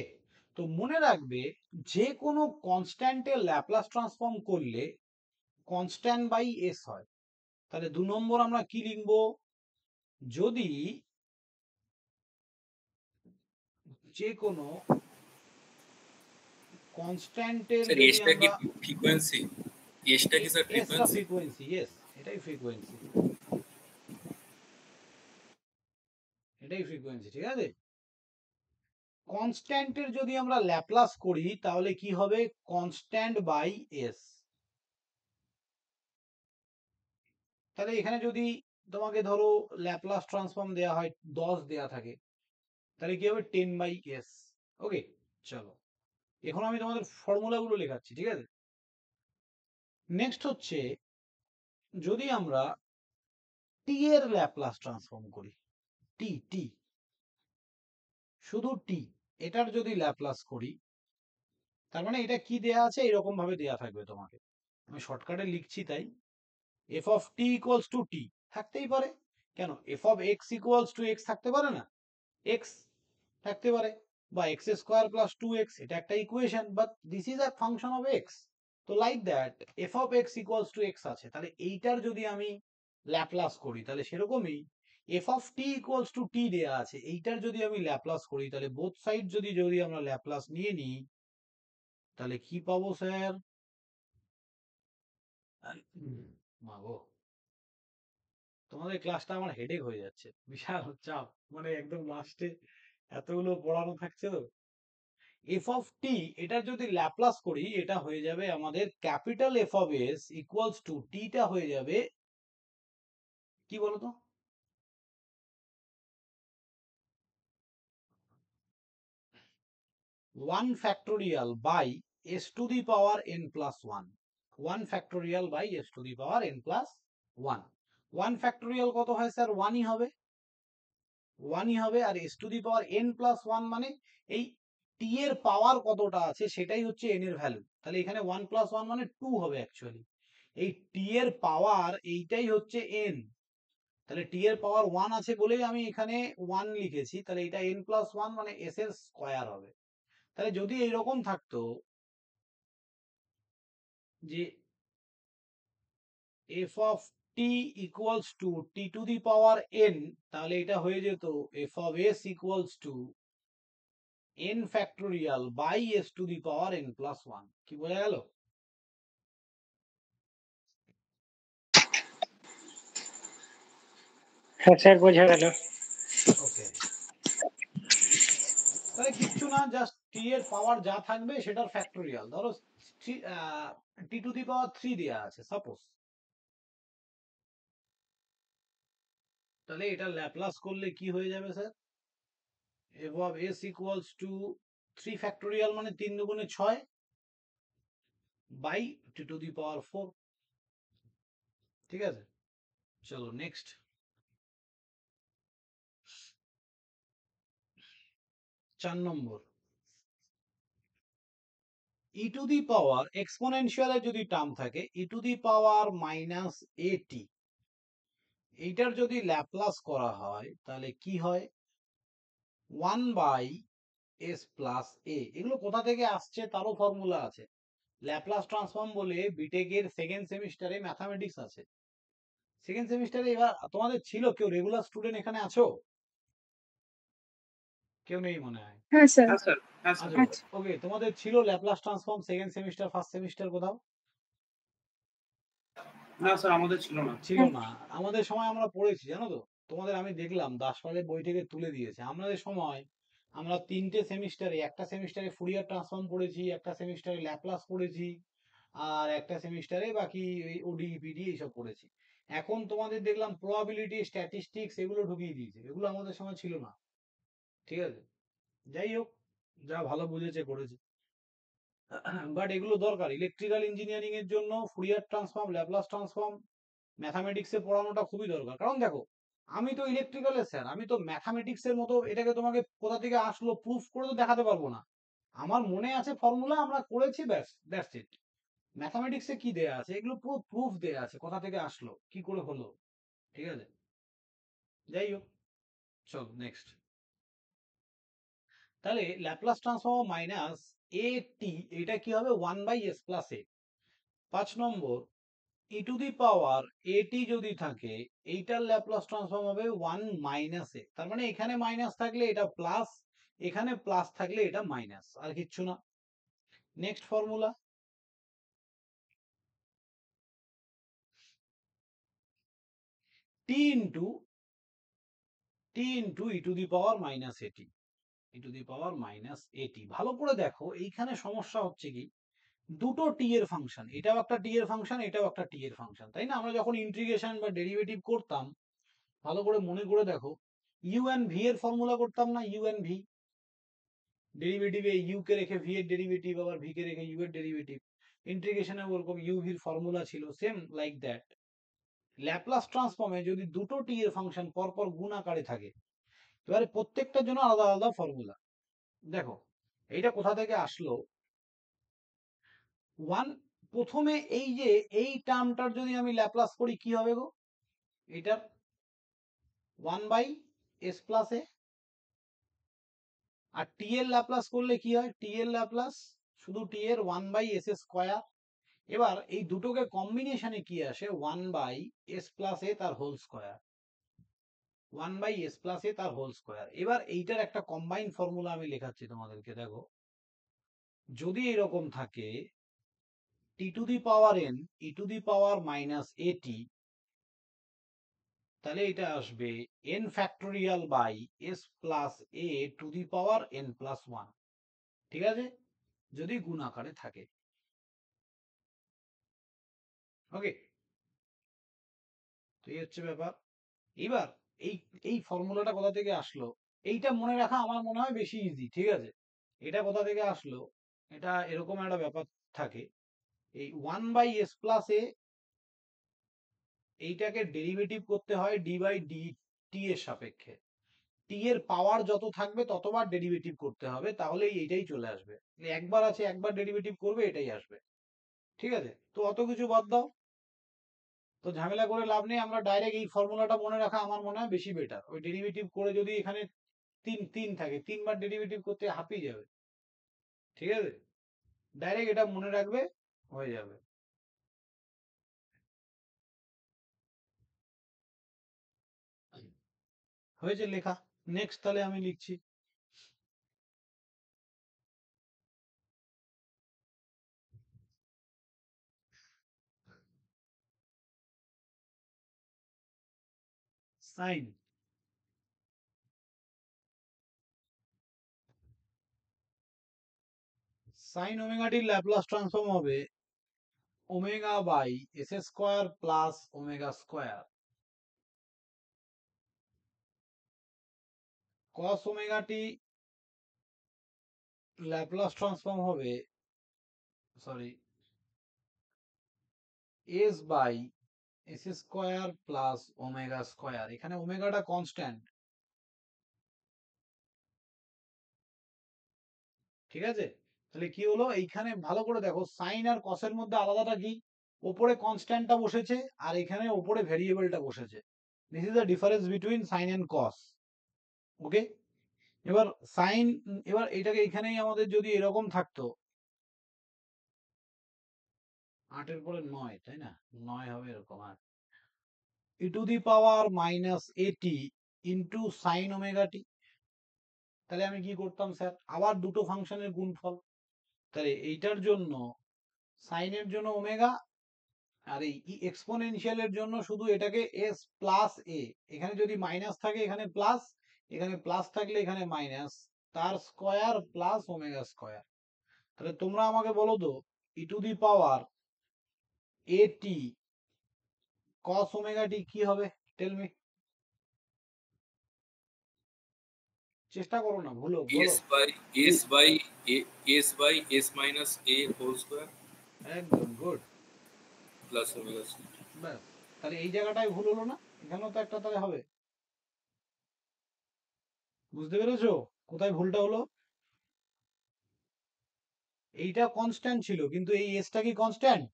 তো মনে রাখবে যে কোনো কনস্ট্যান্টের ল্যাপ্লাস ট্রান্সফর্ম করলে কনস্ট্যান্ট বাই এস হয়। তাহলে 2 নম্বর আমরা কি লিখবো, যদি যে কোনো কনস্ট্যান্টের স্যার যদি এসটা কি আমরা, ফ্রিকোয়েন্সি, এসটা কি স্যার এসটা ফ্রিকোয়েন্সি? ফ্রিকোয়েন্সি, ইয়েস এটাই ফ্রিকোয়েন্সি, এটাই ফ্রিকোয়েন্সি, ঠিক আছে। কনস্ট্যান্টের যদি আমরা ল্যাপ্লাস করি তাহলে কি হবে, কনস্ট্যান্ট বাই এস। তাহলে এখানে যদি তোমাকে ধরো ল্যাপ্লাস ট্রান্সফর্ম দেয়া হয় 10 দেয়া থাকে, তাহলে কি হবে 10 বাই এস। ওকে, চলো এখন আমি তোমাদের ফর্মুলাগুলো লেখাচ্ছি, ঠিক আছে। নেক্সট হচ্ছে যদি আমরা টি এর ল্যাপ্লাস ট্রান্সফর্ম করি, টি টি শুধু টি, এটার যদি ল্যাপ্লাস করি, তার মানে এটা কি দেয়া আছে এরকম ভাবে দেয়া থাকবে তোমাকে, আমি শর্টকাটে লিখছি তাই, F of T equals to T থাকতেই পারে, কেন F of X equals to X থাকতে পারে না, এক্স থাকতে পারে, বা X square plus two X, এটা একটা equation, but this is a function of X. তো like that F of X equals to X আছে, তাহলে এইটার যদি আমি ল্যাপ্লাস করি তাহলে সেরকমই F of T equals to T দেয়া আছে, এইটার যদি আমি ল্যাপ্লাস করি তাহলে বোথ সাইড যদি যদি আমরা ল্যাপ্লাস নিয়ে নিই তাহলে কি পাবো স্যার, মাগো তোমাদের ক্লাসটা আমার হেডেক হয়ে যাচ্ছে, বিশাল চাপ, মানে একদম লাস্টে এতগুলো পড়ানো থাকছে তো। এফ অফ টি এটার যদি ল্যাপ্লাস করি এটা হয়ে যাবে আমাদের capital F of S equals to টিটা হয়ে যাবে কি বলতো, 1 factorial by s to the power n plus 1, 1 factorial by s to the power n plus 1, 1 factorial কত হয় স্যার 1 ই হবে, 1 ই হবে, আর s to the power n plus 1 মানে এই t এর পাওয়ার কতটা আছে সেটাই হচ্ছে n এর ভ্যালু, তাহলে এখানে 1 plus 1 মানে 2 হবে অ্যাকচুয়ালি, এই t এর পাওয়ার এইটাই হচ্ছে n, তাহলে t এর পাওয়ার 1 আছে বলেই আমি এখানে 1 লিখেছি, তাহলে এটা n plus 1 মানে s এর স্কয়ার হবে। তাহলে যদি এইরকম থাকতো যে f of t equals to t to the power n, তাহলে এটা হয়ে যেত f of s equals to n factorial by s to the power n plus 1, কি বোঝা গেল? হ্যাঁ স্যার বোঝা গেল। ওকে, তাহলে কিচ্ছু না, জাস্ট t এর পাওয়ার যা থাকবে সেটার ফ্যাক্টোরিয়াল, ধরো t to the power 3 দেয়া আছে সাপোজ, তাহলে এটা ল্যাপ্লাস করলে কি হয়ে যাবে sir, f of s equals to 3 factorial মানে 3 দুগুণে 6 by t to the power 4, ঠিক আছে। চলো next, 4 number, E to the পাওয়ার এক্সপোনেনশিয়ালের যদি টার্ম থাকে ই টু দি পাওয়ার মাইনাস এটি, এইটার যদি ল্যাপ্লাস করা হয় তাহলে কি হয়? 1/s প্লাস এ। এগুলো কোথা থেকে আসছে তারও ফর্মুলা আছে। ল্যাপ্লাস ট্রান্সফর্ম বলে বিটেকের সেকেন্ড সেমিস্টারে ম্যাথামেটিক্স আছে। সেকেন্ড সেমিস্টারে এবার তোমাদের ছিল কেউ রেগুলার স্টুডেন্ট এখানে আছো? কেউ নেই মনে হয়। হ্যাঁ স্যার। হ্যাঁ স্যার, হ্যাঁ স্যার। আচ্ছা ওকে, তোমাদের ছিল Laplace transform second semester first semester কোথাও? না স্যার, আমাদের ছিল না। ছিল না। আমাদের সময় আমরা পড়েছি জানো তো। তোমাদের আমি দেখলাম দাসপালের বই থেকে তুলে দিয়েছে। আমাদের সময় আমরা 3টে সেমিস্টারে, একটা সেমিস্টারে ফুরিয়ার ট্রান্সফর্ম পড়েছি, একটা সেমিস্টারে ল্যাপ্লাস পড়েছি, আর একটা সেমিস্টারে বাকি ওডি পিডি এইসব পড়েছি। এখন তোমাদের দেখলাম প্রবাবিলিটি, স্ট্যাটিস্টিক্স এগুলো ঢুকিয়ে দিয়েছে। এগুলো আমাদের সময় ছিল না। ঠিক আছে, যাই হোক, যা ভালো বুঝেছে করেছে। বাট এগুলো দরকার ইলেকট্রিক্যাল ইঞ্জিনিয়ারিং এর জন্য। ফুরিয়ার ট্রান্সফর্ম, ল্যাপ্লাস ট্রান্সফর্ম ম্যাথামেটিক্সে পড়ানোটা খুবই দরকার। কারণ দেখো, আমি তো ইলেকট্রিক্যালের স্যার, আমি তো ম্যাথামেটিক্সের মতো এটাকে তোমাকে কোথা থেকে আসলো প্রুফ করে তো দেখাতে পারবো না। আমার মনে আছে ফর্মুলা, আমরা করেছি, ব্যাস, দ্যাটস ইট। ম্যাথামেটিক্সে কি দেয়া আছে এগুলো পুরো প্রুফ দেয়া আছে, কোথা থেকে আসলো, কি করে হলো। ঠিক আছে, যাই হোক, চল নেক্সট। তাহলে ল্যাপ্লাস ট্রান্সফর্ম মাইনাস এ টি, এটা কি হবে? 1/s plus A. 5 number, E to the পাওয়ার এটি যদি থাকে, এইটার ল্যাপ্লাস ট্রান্সফর্ম হবে 1 মাইনাস এ। তার মানে এখানে মাইনাস থাকলে এটা প্লাস, এখানে প্লাস থাকলে এটা মাইনাস, আর কিচ্ছু না। Next formula, T into E to the power minus এটি, ই টু দি পাওয়ার মাইনাস এটি। ভালো করে দেখো, এইখানে সমস্যা হচ্ছে কি, দুটো টি এর ফাংশন, এটাও একটা টি এর ফাংশন, এটাও একটা টি এর ফাংশন, তাই না? আমরা যখন ইন্টিগ্রেশন বা ডেরিভেটিভ করতাম, ভালো করে মনে করে দেখো, ইউ এন্ড ভি এর ফর্মুলা করতাম না? ইউ এন্ড ভি ডেরিভেটিভে ইউ কে রেখে ভি এর ডেরিভেটিভ, আবার ভি কে রেখে ইউ এর ডেরিভেটিভ। ইন্টিগ্রেশনে ওরকম ইউ ভির ফর্মুলা ছিল, সেম লাইক দ্যাট। ল্যাপ্লাস ট্রান্সফর্মে যদি দুটো টি এর ফাংশন পরপর গুণ আকারে থাকে, এবারে প্রত্যেকটার জন্য আলাদা আলাদা ফর্মুলা। দেখো এইটা কোথা থেকে আসলো? ওয়ান, প্রথমে এই যে এই টার্মটার যদি আমি ল্যাপ্লাস করি কি হবে গো? এটার 1/s প্লাস এ। আর টি এর ল্যাপ্লাস করলে কি হয়? টি এর ল্যাপ্লাস শুধু টি এর 1/s স্কয়ার। এবার এই দুটোকে কম্বিনেশনে কি আসে? 1/s প্লাস এ তার হোল স্কয়ার, 1/s প্লাস এ তার হোল স্কয়ার। এবার এইটার একটা কম্বাইন ফর্মুলা আমি লেখাচ্ছি তোমাদেরকে। দেখো, যদি এরকম থাকে T to the power N E to the power minus A T, তাহলে এটা আসবে n factorial by s plus A to the power n plus 1। ঠিক আছে, যদি গুণ আকারে থাকে। ওকে, তো এই হচ্ছে ব্যাপার। এবার এই এই ফর্মুলাটা কোথা থেকে আসলো, এইটা মনে রাখা আমার মনে হয় বেশি ইজি। ঠিক আছে, এটা কোথা থেকে আসলো, এটা এরকম একটা ব্যাপার থাকে, এই 1/s প্লাস এ, এইটাকে ডেরিভেটিভ করতে হয় ডি বাই ডি টি এর সাপেক্ষে। টি এর পাওয়ার যত থাকবে ততবার ডেরিভেটিভ করতে হবে, তাহলেই এইটাই চলে আসবে। একবার আছে, একবার ডেরিভেটিভ করবে, এটাই আসবে। ঠিক আছে, তো অত কিছু বাদ দাও, তো ঝামেলা করে লাভ নেই। আমরা ডাইরেক্ট এই ফর্মুলাটা মনে রাখা আমার মনে হয় বেশি বেটার। ওই ডেরিভেটিভ করে যদি এখানে তিন থাকে, তিনবার ডেরিভেটিভ করতে হাঁপিয়ে যাবে। ঠিক আছে, ডাইরেক্ট এটা মনে রাখবে, হয়ে যাবে। হয়েছে লেখা। নেক্সট তাহলে আমি লিখছি। সাইন, সাইন ওমেগা টির ল্যাপ্লাস ট্রান্সফর্ম হবে omega by S square plus omega square. Cos omega T Laplace transform হবে, sorry, S by S square plus omega square. এখানে ওমেগাটা কনস্ট্যান্ট। ঠিক আছে, তাহলে কি হলো, এইখানে ভালো করে দেখো সাইন আর কসের মধ্যে আলাদাটা কি, ওপরে কনস্ট্যান্টটা বসেছে আর এখানে ওপরে ভেরিয়েবলটা বসেছে। This is the difference between sine and cos. Okay, এবার সাইন, এবার এটাকে এখানেই আমাদের যদি এরকম থাকতো 8 এর পরে 9, তাই না, 9 হবে এরকম, আর e two the power minus এটি ইন্টু সাইন ওমেগা টি, তাহলে আমি কি করতাম স্যার, আবার দুটো ফাংশনের গুণফল, তাহলে এইটার জন্য সাইনের জন্য ওমেগা, আর এই এক্সপোনেনশিয়ালের জন্য শুধু এটাকে এস প্লাস এ, এখানে যদি মাইনাস থাকে এখানে প্লাস, এখানে প্লাস থাকলে এখানে মাইনাস, তার স্কয়ার প্লাস ওমেগা স্কয়ার। তাহলে তোমরা আমাকে বলো তো ই to the power A T cos omega টি কি হবে, টেল মি, চেষ্টা করো না, ভুলো বলো। s by s minus a whole square একদম গুড, plus omega c. ব্যাস, তাহলে এই জায়গাটাই ভুল হলো না, এখানেও তো একটা তাহলে হবে। বুঝতে পেরেছো কোথায় ভুলটা হলো? এইটা কনস্ট্যান্ট ছিল কিন্তু এই এসটা কি কনস্ট্যান্ট?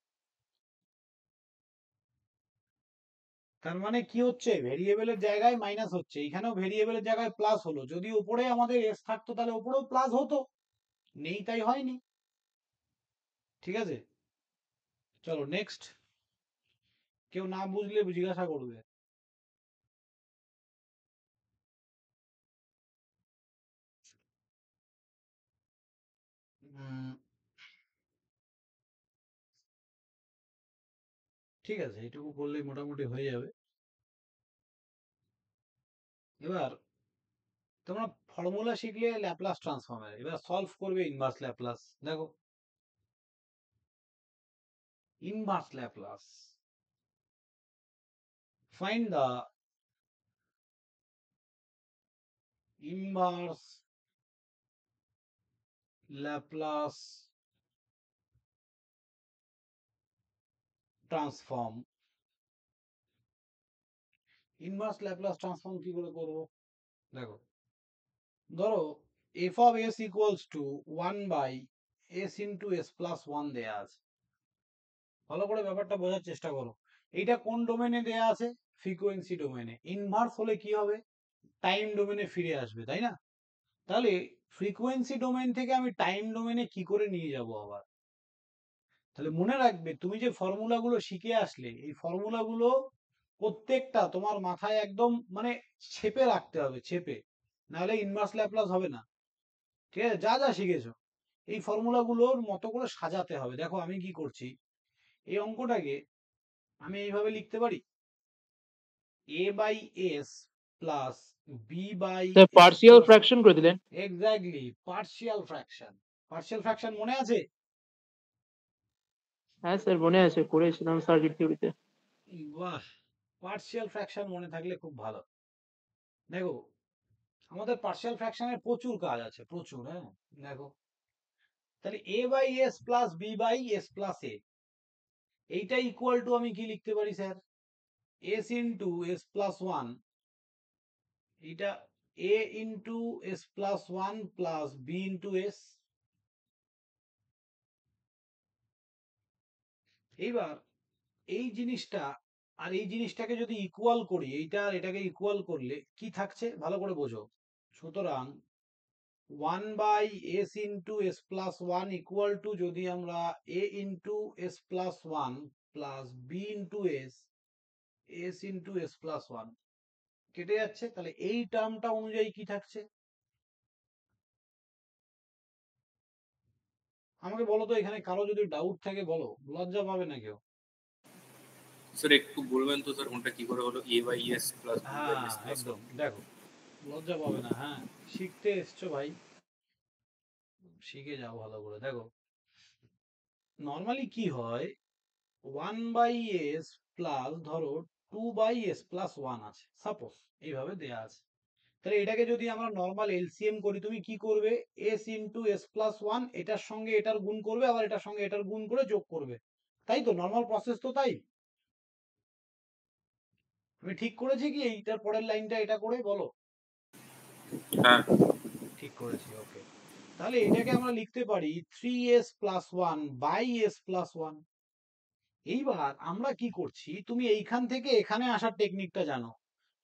তার মানে কি হচ্ছে, ভেরিয়েবলের জায়গায় মাইনাস হচ্ছে, এখানেও ভেরিয়েবলের জায়গায় প্লাস হলো। যদি উপরে আমাদের এস থাকতো তাহলে উপরেও প্লাস হতো, নেই তাই হয়নি। ঠিক আছে, চলো নেক্সট, কেউ না বুঝলে জিজ্ঞাসা করবে। ঠিক আছে, এইটুকু করলেই মোটামুটি হয়ে যাবে। এবার তোমরা ফর্মুলা শিখলে ল্যাপ্লাস ট্রান্সফর্মের, এবার সলভ করবে ইনভার্স ল্যাপ্লাস। দেখো inverse Laplace, find the inverse Laplace transform. Inverse Laplace transform কি করে করব, দেখো ধরো F of S equals to 1 by S into S plus 1 দেয়া আছে। ভালো করে ব্যাপারটা বোঝার চেষ্টা করো, এইটা কোন ডোমেনে দেয়া আছে, ফ্রিকোয়েন্সি ডোমেনে। ইনভার্স হলে কি হবে, টাইম ডোমেনে ফিরে আসবে, তাই না? তাহলে ফ্রিকোয়েন্সি ডোমেন থেকে আমি টাইম ডোমেনে কি করে নিয়ে যাব আবার? তাহলে মনে রাখবে তুমি যে ফর্মুলাগুলো শিখে আসলে, এই ফর্মুলাগুলো প্রত্যেকটা তোমার মাথায় একদম মানে ছেপে রাখতে হবে, ছেপে, নাহলে ইনভার্স ল্যাপ্লাস হবে না। ঠিক আছে, যা যা শিখেছো এই ফর্মুলাগুলোর মতো করে সাজাতে হবে। দেখো আমি কি করছি, এই অঙ্কটাকে আমি এইভাবে লিখতে পারি, a by S plus B by sir partial fraction করে দিলেন। Exactly, partial fraction. Partial fraction মনে আছে? হ্যাঁ স্যার মনে আছে, করেছিলাম সার্কিট থিওরিতে। বাহ, পার্শিয়াল ফ্র্যাকশন মনে থাকলে খুব ভালো। দেখো আমাদের পার্শিয়াল ফ্র্যাকশনের প্রচুর কাজ আছে, প্রচুর। হ্যাঁ দেখো, তাহলে a by S plus B by S plus A, এইটা ইকুয়াল টু আমি কি লিখতে পারি sir, S into S plus one, এটা a into S plus one plus B into S. এইবার এই জিনিসটা আর এই জিনিসটাকে যদি ইকুয়াল করি, এইটা আর এটাকে ইকুয়াল করলে কি থাকছে ভালো করে বোঝো। সুতরাং 1 by S into S plus one equal to, যদি আমরা a into S plus one plus B into S, S into S plus one কেটে যাচ্ছে, তাহলে এই টার্মটা অনুযায়ী কি থাকছে আমাকে বলো তো, এখানে কারো যদি ডাউট থাকে বলো, লজ্জা পাবে না কেউ। স্যার একটু বলবেন তো স্যার কোনটা কি করে হলো a by s plus b by হ্যাঁ s plus একদম, দেখো লজ্জা পাবে না, হ্যাঁ শিখতে এসছো ভাই, শিখে যাও ভালো করে। দেখো নর্মালি কি হয়, 1 বাই এস প্লাস ধরো 2 বাই এস প্লাস 1 আছে, সাপোজ এইভাবে দেয়া আছে। তাহলে এটাকে যদি আমরা নর্মাল এলসিএম করি, তুমি কি করবে, S into S plus one এটার সঙ্গে এটার গুণ করবে, আবার এটার সঙ্গে এটার গুণ করে যোগ করবে, তাই তো নর্মাল প্রসেস তো তাই। আমি ঠিক করেছি কি এইটার পরের লাইনটা এটা করে বলো? হ্যাঁ ঠিক করেছি, ওকে। তাহলে এটাকে আমরা লিখতে পারি 3s plus 1 by s plus 1। এইবার আমরা কি করছি, তুমি এইখান থেকে এখানে আসার টেকনিকটা জানো,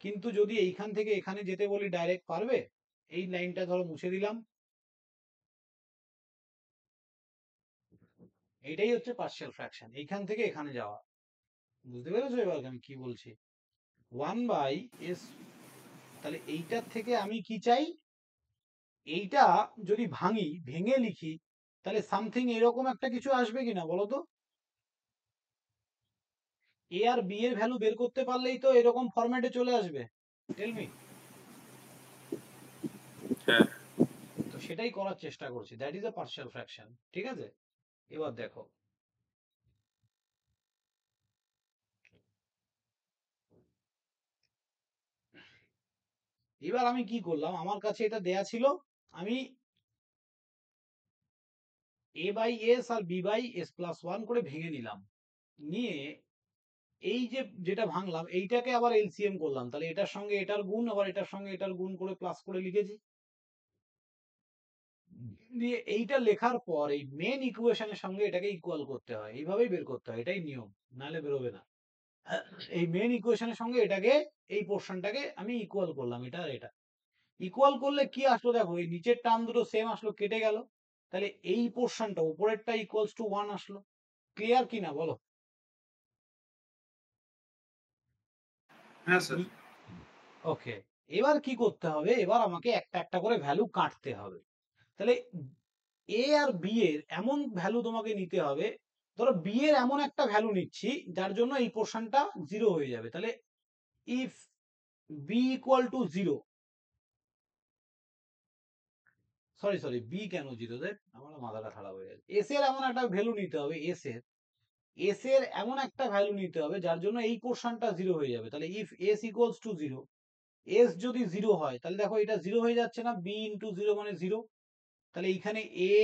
কিন্তু যদি এইখান থেকে এখানে যেতে বলি ডাইরেক্ট পারবে? এই লাইনটা ধরো মুছে দিলাম, এটাই হচ্ছে পার্শিয়াল ফ্র্যাকশন, এইখান থেকে এখানে যাওয়া। বুঝতে পেরেছো এবার আমি কি বলছি? 1 বাই s, তাহলে এইটার থেকে আমি কি চাই, এইটা যদি ভাঙি, ভেঙে লিখি, তাহলে সামথিং এরকম একটা কিছু আসবে কিনা বলো তো? এ আর বি এর ভ্যালু বের করতে পারলেই তো এরকম ফরম্যাটে চলে আসবে। Tell me. হ্যাঁ তো সেটাই করার চেষ্টা করছি, that is a partial fraction. ঠিক আছে, এবার দেখো এবার আমি কি করলাম, আমার কাছে এটা দেয়া ছিল, আমি a বাই এস আর b বাই এস প্লাস 1 করে ভেঙে নিলাম, নিয়ে এই যে যেটা ভাঙলাম এইটাকে আবার এলসিএম করলাম, তাহলে এটার সঙ্গে এটার গুণ, আবার এটার সঙ্গে এটার গুণ করে প্লাস করে লিখেছি। দিয়ে এইটা লেখার পর এই মেন ইকুয়েশনের সঙ্গে এটাকে ইকুয়াল করতে হয়, এইভাবেই বের করতে হয়, এটাই নিয়ম, নাহলে বেরোবে না। এই মেন ইকুয়েশনের সঙ্গে এটাকে, এই পোর্শনটাকে আমি ইকুয়াল করলাম, এটা আর এটা ইকুয়াল করলে কি আসলো দেখো, এই নিচের টার্ম দুটো সেম আসলো, কেটে গেল, তাহলে এই পোর্শনটা উপরেরটা ইকুয়ালস টু 1 আসলো। ক্লিয়ার কিনা বলো? হ্যাঁ স্যার। ওকে, এবার কি করতে হবে, এবার আমাকে একটা একটা করে ভ্যালু কাটতে হবে। তাহলে এ আর বি এর এমন ভ্যালু তোমাকে নিতে হবে, ধরো বি এর এমন একটা ভ্যালু নিচ্ছি যার জন্য এই পোর্শনটা 0 হয়ে যাবে, তাহলে if B equal to 0, sorry B কেন 0 দেখ, আমার মাথাটা খারাপ হয়ে যাচ্ছে। এস এর এমন একটা ভ্যালু নিতে হবে, এস এর এমন একটা ভ্যালু নিতে হবে যার জন্য এই পোর্শনটা 0 হয়ে যাবে, তাহলে if S equals two 0, S যদি 0 হয় তাহলে দেখো এটা 0 হয়ে যাচ্ছে না, বি ইন্টু 0 মানে 0, তাহলে এইখানে এ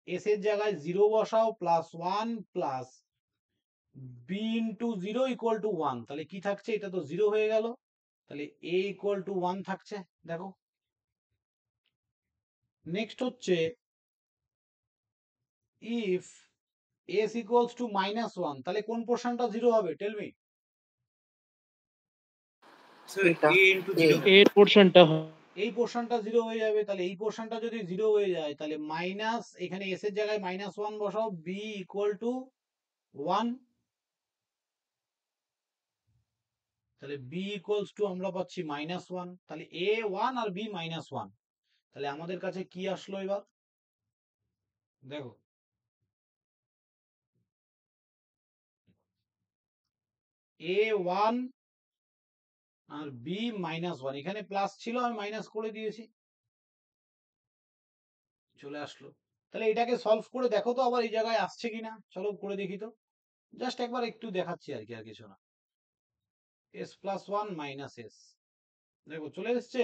এস এর জায়গায় 0 বসাও, plus 1 plus B into 0 equal to 1, তাহলে কি থাকছে, এটা তো 0 হয়ে গেল, তাহলে এ ইকুয়াল টু 1 থাকছে। দেখো নেক্সট হচ্ছে ইফ এস ইকুয়ালস টু -1, তাহলে কোন পোর্শনটা 0 হবে, টেল মি। স্যার এটা a ইনটু 0 এর পোর্শনটা এই পোর্শনটা 0 হয়ে যাবে, তাহলে এই পোর্শনটা যদি 0 হয়ে যায় তাহলে মাইনাস, এখানে এস এর জায়গায় -1 বসাও, বি ইকুয়াল টু 1, তাহলে বি ইকুয়ালস টু আমরা পাচ্ছি -1, তাহলে এ 1 আর বি -1, তাহলে আমাদের কাছে কি আসলো এবার দেখো, এ 1 আর বি -1, এখানে প্লাস ছিল আমি মাইনাস করে দিয়েছি, চলে আসলো। তাহলে এটাকে সলভ করে দেখো তো আবার এই জায়গায় আসছে কিনা, চলো করে দেখি তো, জাস্ট একবার একটু দেখাচ্ছি আর কি, আর কিছু না। এস প্লাস 1 মাইনাস এস, দেখো চলে এসছে,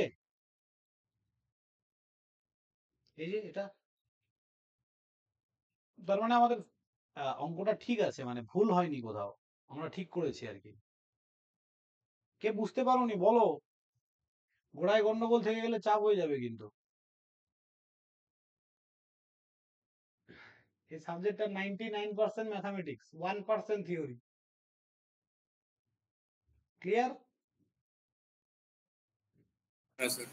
এই যে এটা, তার মানে আমাদের অঙ্কটা ঠিক আছে, মানে ভুল হয়নি কোথাও, আমরা ঠিক করেছি আর কি। কে বুঝতে পারোনি বলো, গোড়ায় গন্ডগোল থেকে গেলে চাপ হয়ে যাবে কিন্তু। এই সাবজেক্টটা 99% ম্যাথামেটিক্স, 1% থিওরি। ক্লিয়ার? হ্যাঁ স্যার।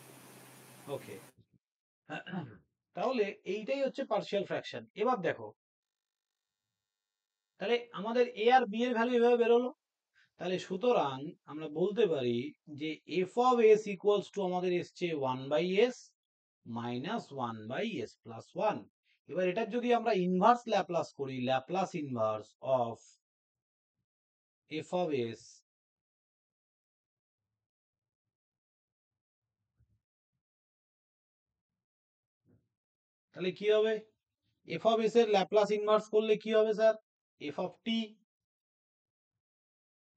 ওকে, তাহলে এইটাই হচ্ছে পার্শিয়াল ফ্র্যাকশন। এবার দেখো, তাহলে আমাদের এ আর বি এর ভ্যালু এভাবে বেরোলো, তাহলে সুতরাং আমরা বলতে পারি যে F of S equals two আমাদের এসছে 1/s মাইনাস 1/s প্লাস 1। এবার এটার যদি আমরা ইনভার্স ল্যাপ্লাস করি, Laplace inverse of F of S তাহলে কি হবে, এফ অফ এস এর ল্যাপ্লাস ইনভার্স করলে কি হবে স্যার, এফ অফ টি,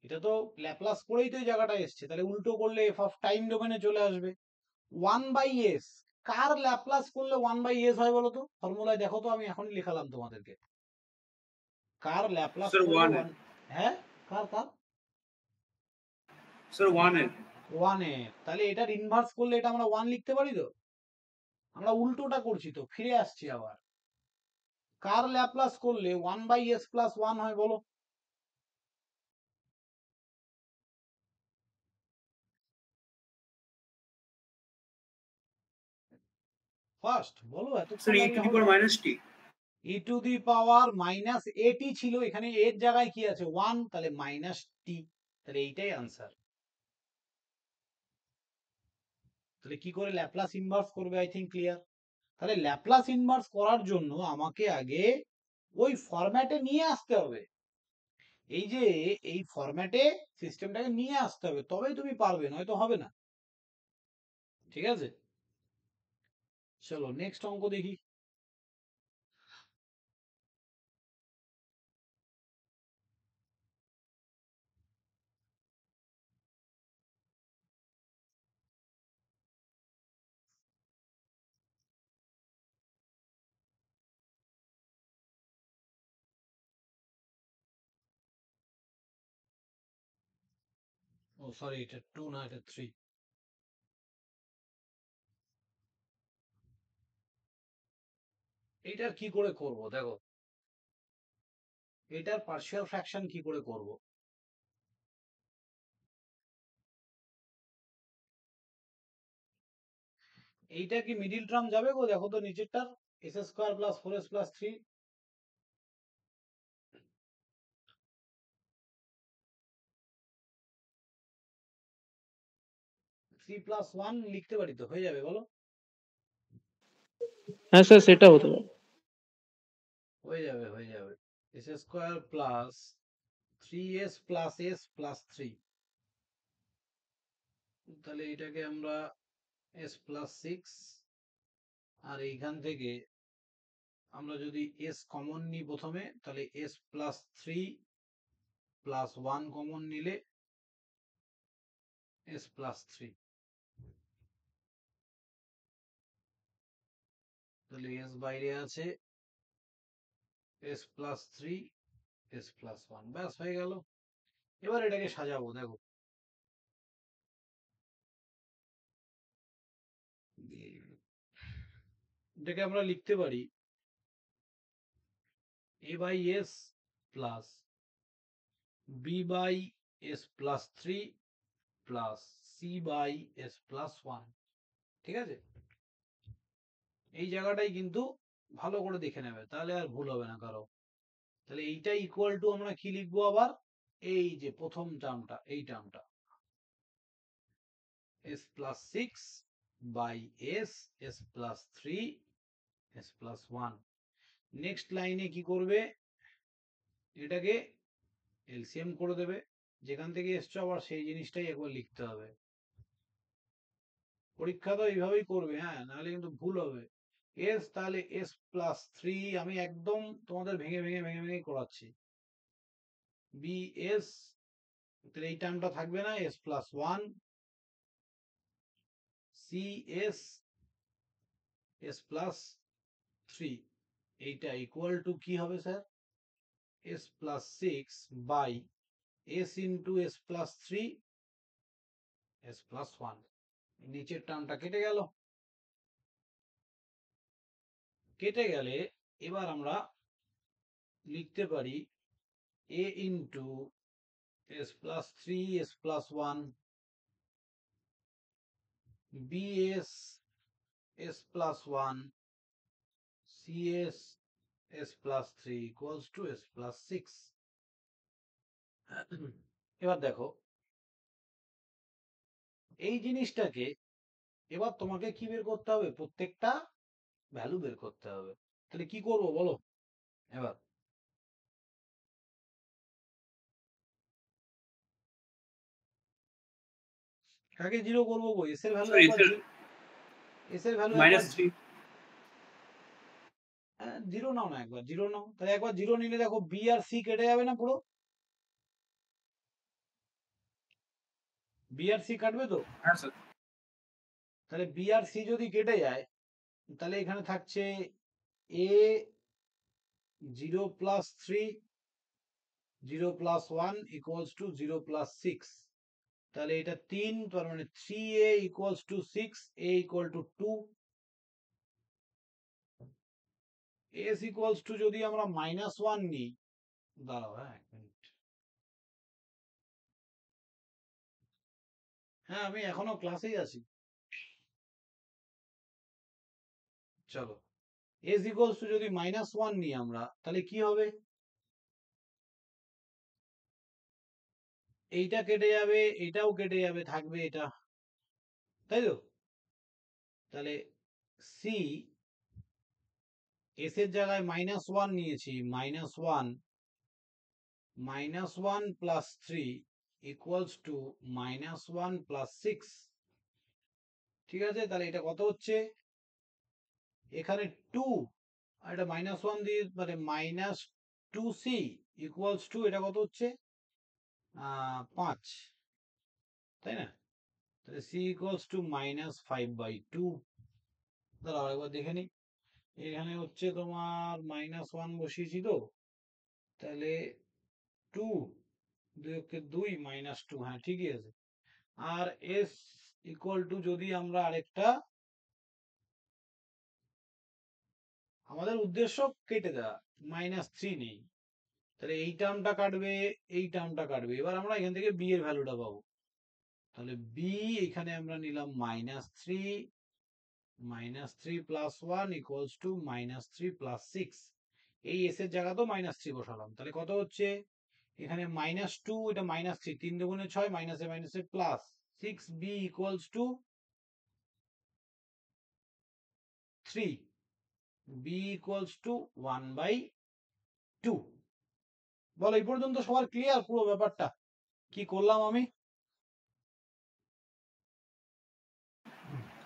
এটা তো ল্যাপ্লাস করেই তো এই জায়গাটা এসছে, তাহলে উল্টো করলে এফ অফ টাইম ডোমেনে চলে আসবে। 1/s কার ল্যাপ্লাস করলে 1/s হয় বলো তো, ফর্মুলায় দেখো তো, আমি এখনই লিখালাম তোমাদেরকে, কার ল্যাপ্লাস স্যার করলে 1 এর 1, হ্যাঁ কার কার স্যার 1 এর 1 এর, তাহলে এটার ইনভার্স করলে এটা আমরা 1 লিখতে পারি তো, আমরা উল্টোটা করছি তো, ফিরে আসছি আবার। কার ল্যাপ্লাস করলে 1/s + 1 হয় বলো? ফার্স্ট বলো, স্যার এতক্ষণ E to the power minus T. E to the power minus A T ছিল, এখানে এর জায়গায় কি আছে 1, তাহলে মাইনাস টি, তাহলে এইটাই আনসার। তাহলে কি করে ল্যাপ্লাস ইনভার্স করবে? I think clear. তাহলে ল্যাপ্লাস ইনভার্স করার জন্য আমাকে আগে ওই ফরম্যাটে নিয়ে আসতে হবে। এই যে এই ফরম্যাটে সিস্টেমটাকে নিয়ে আসতে হবে, তবেই তুমি পারবে, নয়তো হবে না। ঠিক আছে, চলো নেক্সট অঙ্ক দেখি। ও সরি, এটা 2 না, এটা 3। এটার কি করে করব দেখো, এটার পার্শিয়াল ফ্র্যাকশন কি করে করব? এইটা কি মিডিল টার্ম যাবে গো? দেখো তো নিচেরটার s² + 4s + 3, 3 + 1 লিখতে পারি তো, হয়ে যাবে বলো? হ্যাঁ স্যার, সেটা হতে পারে। হয়ে যাবে, হয়ে যাবে। s² + 3s + s + 3, তাহলে এটাকে আমরা s + 6, আর এইখান থেকে আমরা যদি s কমন নিই প্রথমে, তাহলে s + 3 + 1 কমন নিলে s + 3, তাহলে s বাইরে আছে, s + 3 s + 1, ব্যাস হয়ে গেল। এবার এটাকে সাজাবো, দেখো এটাকে আমরা লিখতে পারি a/s plus b/s plus 3 plus c/s plus 1। ঠিক আছে, এই জায়গাটাই কিন্তু ভালো করে দেখে নেবে, তাহলে আর ভুল হবে না কারো। তাহলে এইটা ইকুয়াল টু আমরা কি লিখবো আবার? এই যে প্রথম টার্মটা, এই টার্মটা s plus 6 by s, s plus 3, s plus 1। Next লাইনে কি করবে? এটাকে এলসিএম করে দেবে, যেখান থেকে এসছো আবার সেই জিনিসটাই একবার লিখতে হবে। পরীক্ষা তো এইভাবেই করবে, হ্যাঁ, নাহলে কিন্তু ভুল হবে। এস, তাহলে s plus 3, আমি একদম তোমাদের ভেঙে ভেঙে ভেঙে ভেঙে করাচ্ছি। bs, তাহলে এই টার্মটা থাকবে না, s plus 1, cs, s plus 3, এইটা ইকুয়াল টু কি হবে sir? s plus 6 by s into s plus 3, s plus 1। নিচের টার্মটা কেটে গেল, কেটে গেলে এবার আমরা লিখতে পারি a into s plus 3 s plus 1 bs s plus 1 cs s plus 3 equals to s plus 6। এবার দেখো এই জিনিসটাকে, এবার তোমাকে কি বের করতে হবে? প্রত্যেকটা ভ্যালু বের করতে হবে। তাহলে কি করব বলো এবার? কাকে জিরো করবো গো? এস এর ভ্যালু স্যার একবার এসের এস এর ভ্যালু একবার মাইনাস 3। জিরো নাও না, একবার জিরো নাও, তাহলে একবার জিরো নিলে দেখো বি আর সি কেটে যাবে না পুরো? বি আর সি কাটবে তো? হ্যাঁ স্যার। তাহলে বি আর সি যদি কেটে যায়, তাহলে এখানে থাকছে এ 0 plus 3 0 plus 1 equals to 0 plus 6, তাহলে এটা 3, তার মানে 3a equals to 6, a equal to 2, S equals two যদি আমরা -1 নিই, দাঁড়াও হ্যাঁ এক মিনিট, হ্যাঁ আমি এখনো ক্লাসেই আছি, চলো এস ইকুয়ালস টু যদি -1 নিই আমরা, তাহলে কি হবে, এইটা কেটে যাবে, এটাও কেটে যাবে, থাকবে এটা, তাই তো? তাহলে সি এস এর জায়গায় -1 নিয়েছি, -1 প্লাস 3 ইকুয়ালস টু -1 প্লাস 6, ঠিক আছে? তাহলে এটা কত হচ্ছে, এখানে 2 আর এটা -1 দিয়ে মানে -2c ইকুয়ালস টু এটা কত হচ্ছে 5, তাই না? তাহলে c ইকুয়ালস টু -5/2। দাঁড়াও আরেকবার দেখে নিই, এখানে হচ্ছে তোমার -1 বসিয়েছি তো, তাহলে 2 2 -2, হ্যাঁ ঠিকই আছে। আর s ইকুয়াল টু যদি আমরা আরেকটা, আমাদের উদ্দেশ্য কেটে দেওয়া, -3 নেই, তাহলে এই টার্মটা কাটবে, এই টার্মটা কাটবে, এবার আমরা এখান থেকে b এর ভ্যালুটা পাবো, তাহলে b এখানে আমরা নিলাম -3 প্লাস 1 ইকুয়ালস টু -3 প্লাস 6, এই s এর জায়গা তো -3 বসালাম, তাহলে কত হচ্ছে এখানে -2, এটা -3, 3 দুগুণে 6, মাইনাসে মাইনাসে plus 6b equals to 3, b equals to 1/2। বলো এই পর্যন্ত সবার ক্লিয়ার পুরো ব্যাপারটা কি করলাম আমি?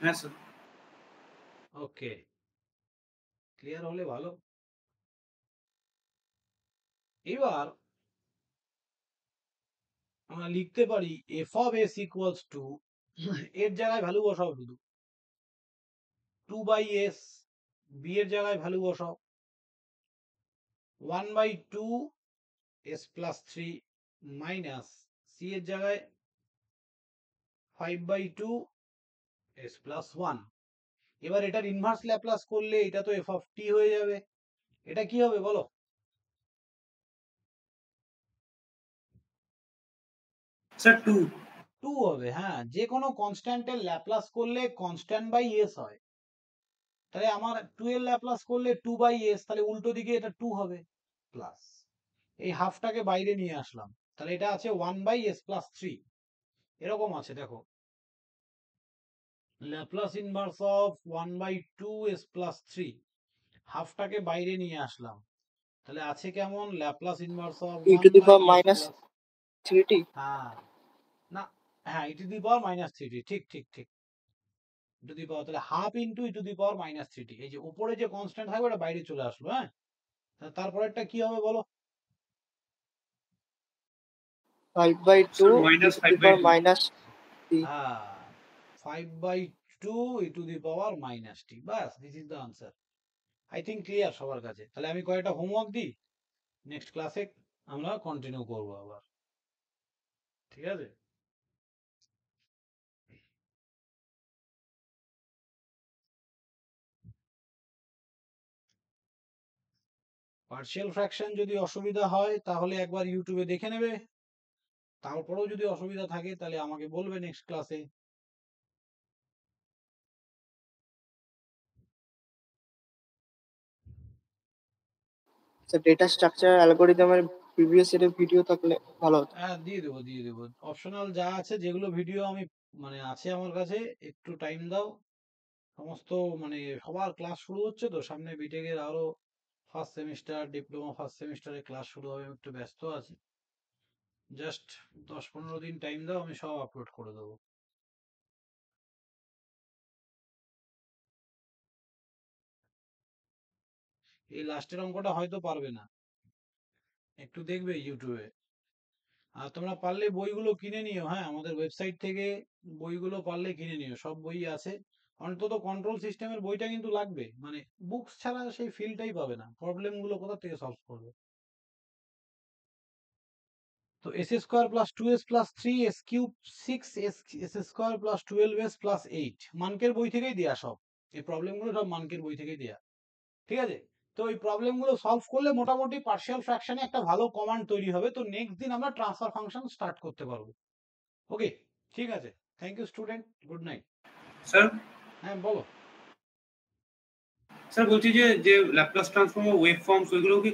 হ্যাঁ স্যার। ওকে, ক্লিয়ার হলে ভালো। এবার আমরা লিখতে পারি f of s equals to, এর জায়গায় ভ্যালু বসাও শুধু 2/s, b এর জায়গায় ভ্যালু বসাও 1/2 s প্লাস 3 মাইনাস c এর জায়গায় 5/2 s প্লাস 1। এবার এটার ইনভার্স ল্যাপ্লাস করলে এটা তো f of t হয়ে যাবে, এটা কি হবে বলো? স্যার 2। 2 হবে, হ্যাঁ, যে কোনো কনস্ট্যান্টের ল্যাপ্লাস করলে কনস্ট্যান্ট বাই s হয়, তাহলে আমার 2 এর ল্যাপ্লাস করলে 2/s, তাহলে উল্টো দিকে এটা 2 হবে, প্লাস এই হাফটাকে বাইরে নিয়ে আসলাম, তাহলে এটা আছে 1/s প্লাস 3, এরকম আছে দেখো, Laplace inverse of 1/2s plus 3, হাফটাকে বাইরে নিয়ে আসলাম, তাহলে আছে কেমন, Laplace inverse of e to the power 1/s minus plus, 3t. হ্যাঁ না, হ্যাঁ e to the power -3t, ঠিক ঠিক ঠিক, e to the power, তাহলে half into e to the power -3t, এই যে উপরে যে কনস্ট্যান্ট থাকবে ওটা বাইরে চলে আসলো, হ্যাঁ। তারপরেরটা কি হবে বলো? 5/2 sir e minus to the 5/2। power minus t. হ্যাঁ 5/2 e to the power -t, bus this is the answer. I think clear সবার কাছে। তাহলে আমি কয়েকটা হোমওয়ার্ক দিই, নেক্সট ক্লাসে আমরা কন্টিনিউ করব আবার, ঠিক আছে? পার্শিয়াল ফ্র্যাকশন যদি অসুবিধা হয় তাহলে একবার ইউটিউবে দেখে নেবে, তারপরেও যদি অসুবিধা থাকে তাহলে আমাকে বলবে নেক্সট ক্লাসে। So data structure algorithm এর previous এর ভিডিও থাকলে ভালো হতো। হ্যাঁ দিয়ে দেবো অপশনাল যা আছে, যেগুলো ভিডিও আমি মানে আছে আমার কাছে, একটু টাইম দাও, সমস্ত মানে সবার ক্লাস শুরু হচ্ছে তো সামনে, বিটেকের আরো ফার্স্ট সেমিস্টার, ডিপ্লোমা ফার্স্ট সেমিস্টারের ক্লাস শুরু হবে, আমি একটু ব্যস্ত আছি, জাস্ট 10-15 দিন টাইম দাও, আমি সব আপলোড করে দেবো। এই লাস্টের অঙ্কটা হয়তো পারবে না, একটু দেখবে ইউটিউবে, আর তোমরা পারলে বইগুলো কিনে নিও, হ্যাঁ আমাদের ওয়েবসাইট থেকে বইগুলো পারলে কিনে নিও, সব বই আছে, অন্তত কন্ট্রোল সিস্টেমের বইটা কিন্তু লাগবে, মানে বুকস ছাড়া সেই ফিলটাই পাবে না, প্রবলেম গুলো কোথা থেকে সলভ করবে। তো s² plus 2s plus 3s³ 6s² plus 12s plus 8 মানকের বই থেকেই দেয়া, সব এই প্রবলেমগুলো সব মানকের বই থেকেই দেয়া, ঠিক আছে? তো এই প্রবলেমগুলো সলভ করলে মোটামুটি পার্শিয়াল ফ্র্যাকশনে একটা ভালো কমান্ড তৈরি হবে। তো নেক্সট দিন আমরা ট্রান্সফার ফাংশন স্টার্ট করতে পারবো। ওকে, ঠিক আছে, thank you student, good night. Sir হ্যাঁ বলো। স্যার বলছি যে ল্যাপ্লাস ট্রান্সফর্ম ওয়েভ ফর্মস ওইগুলো কি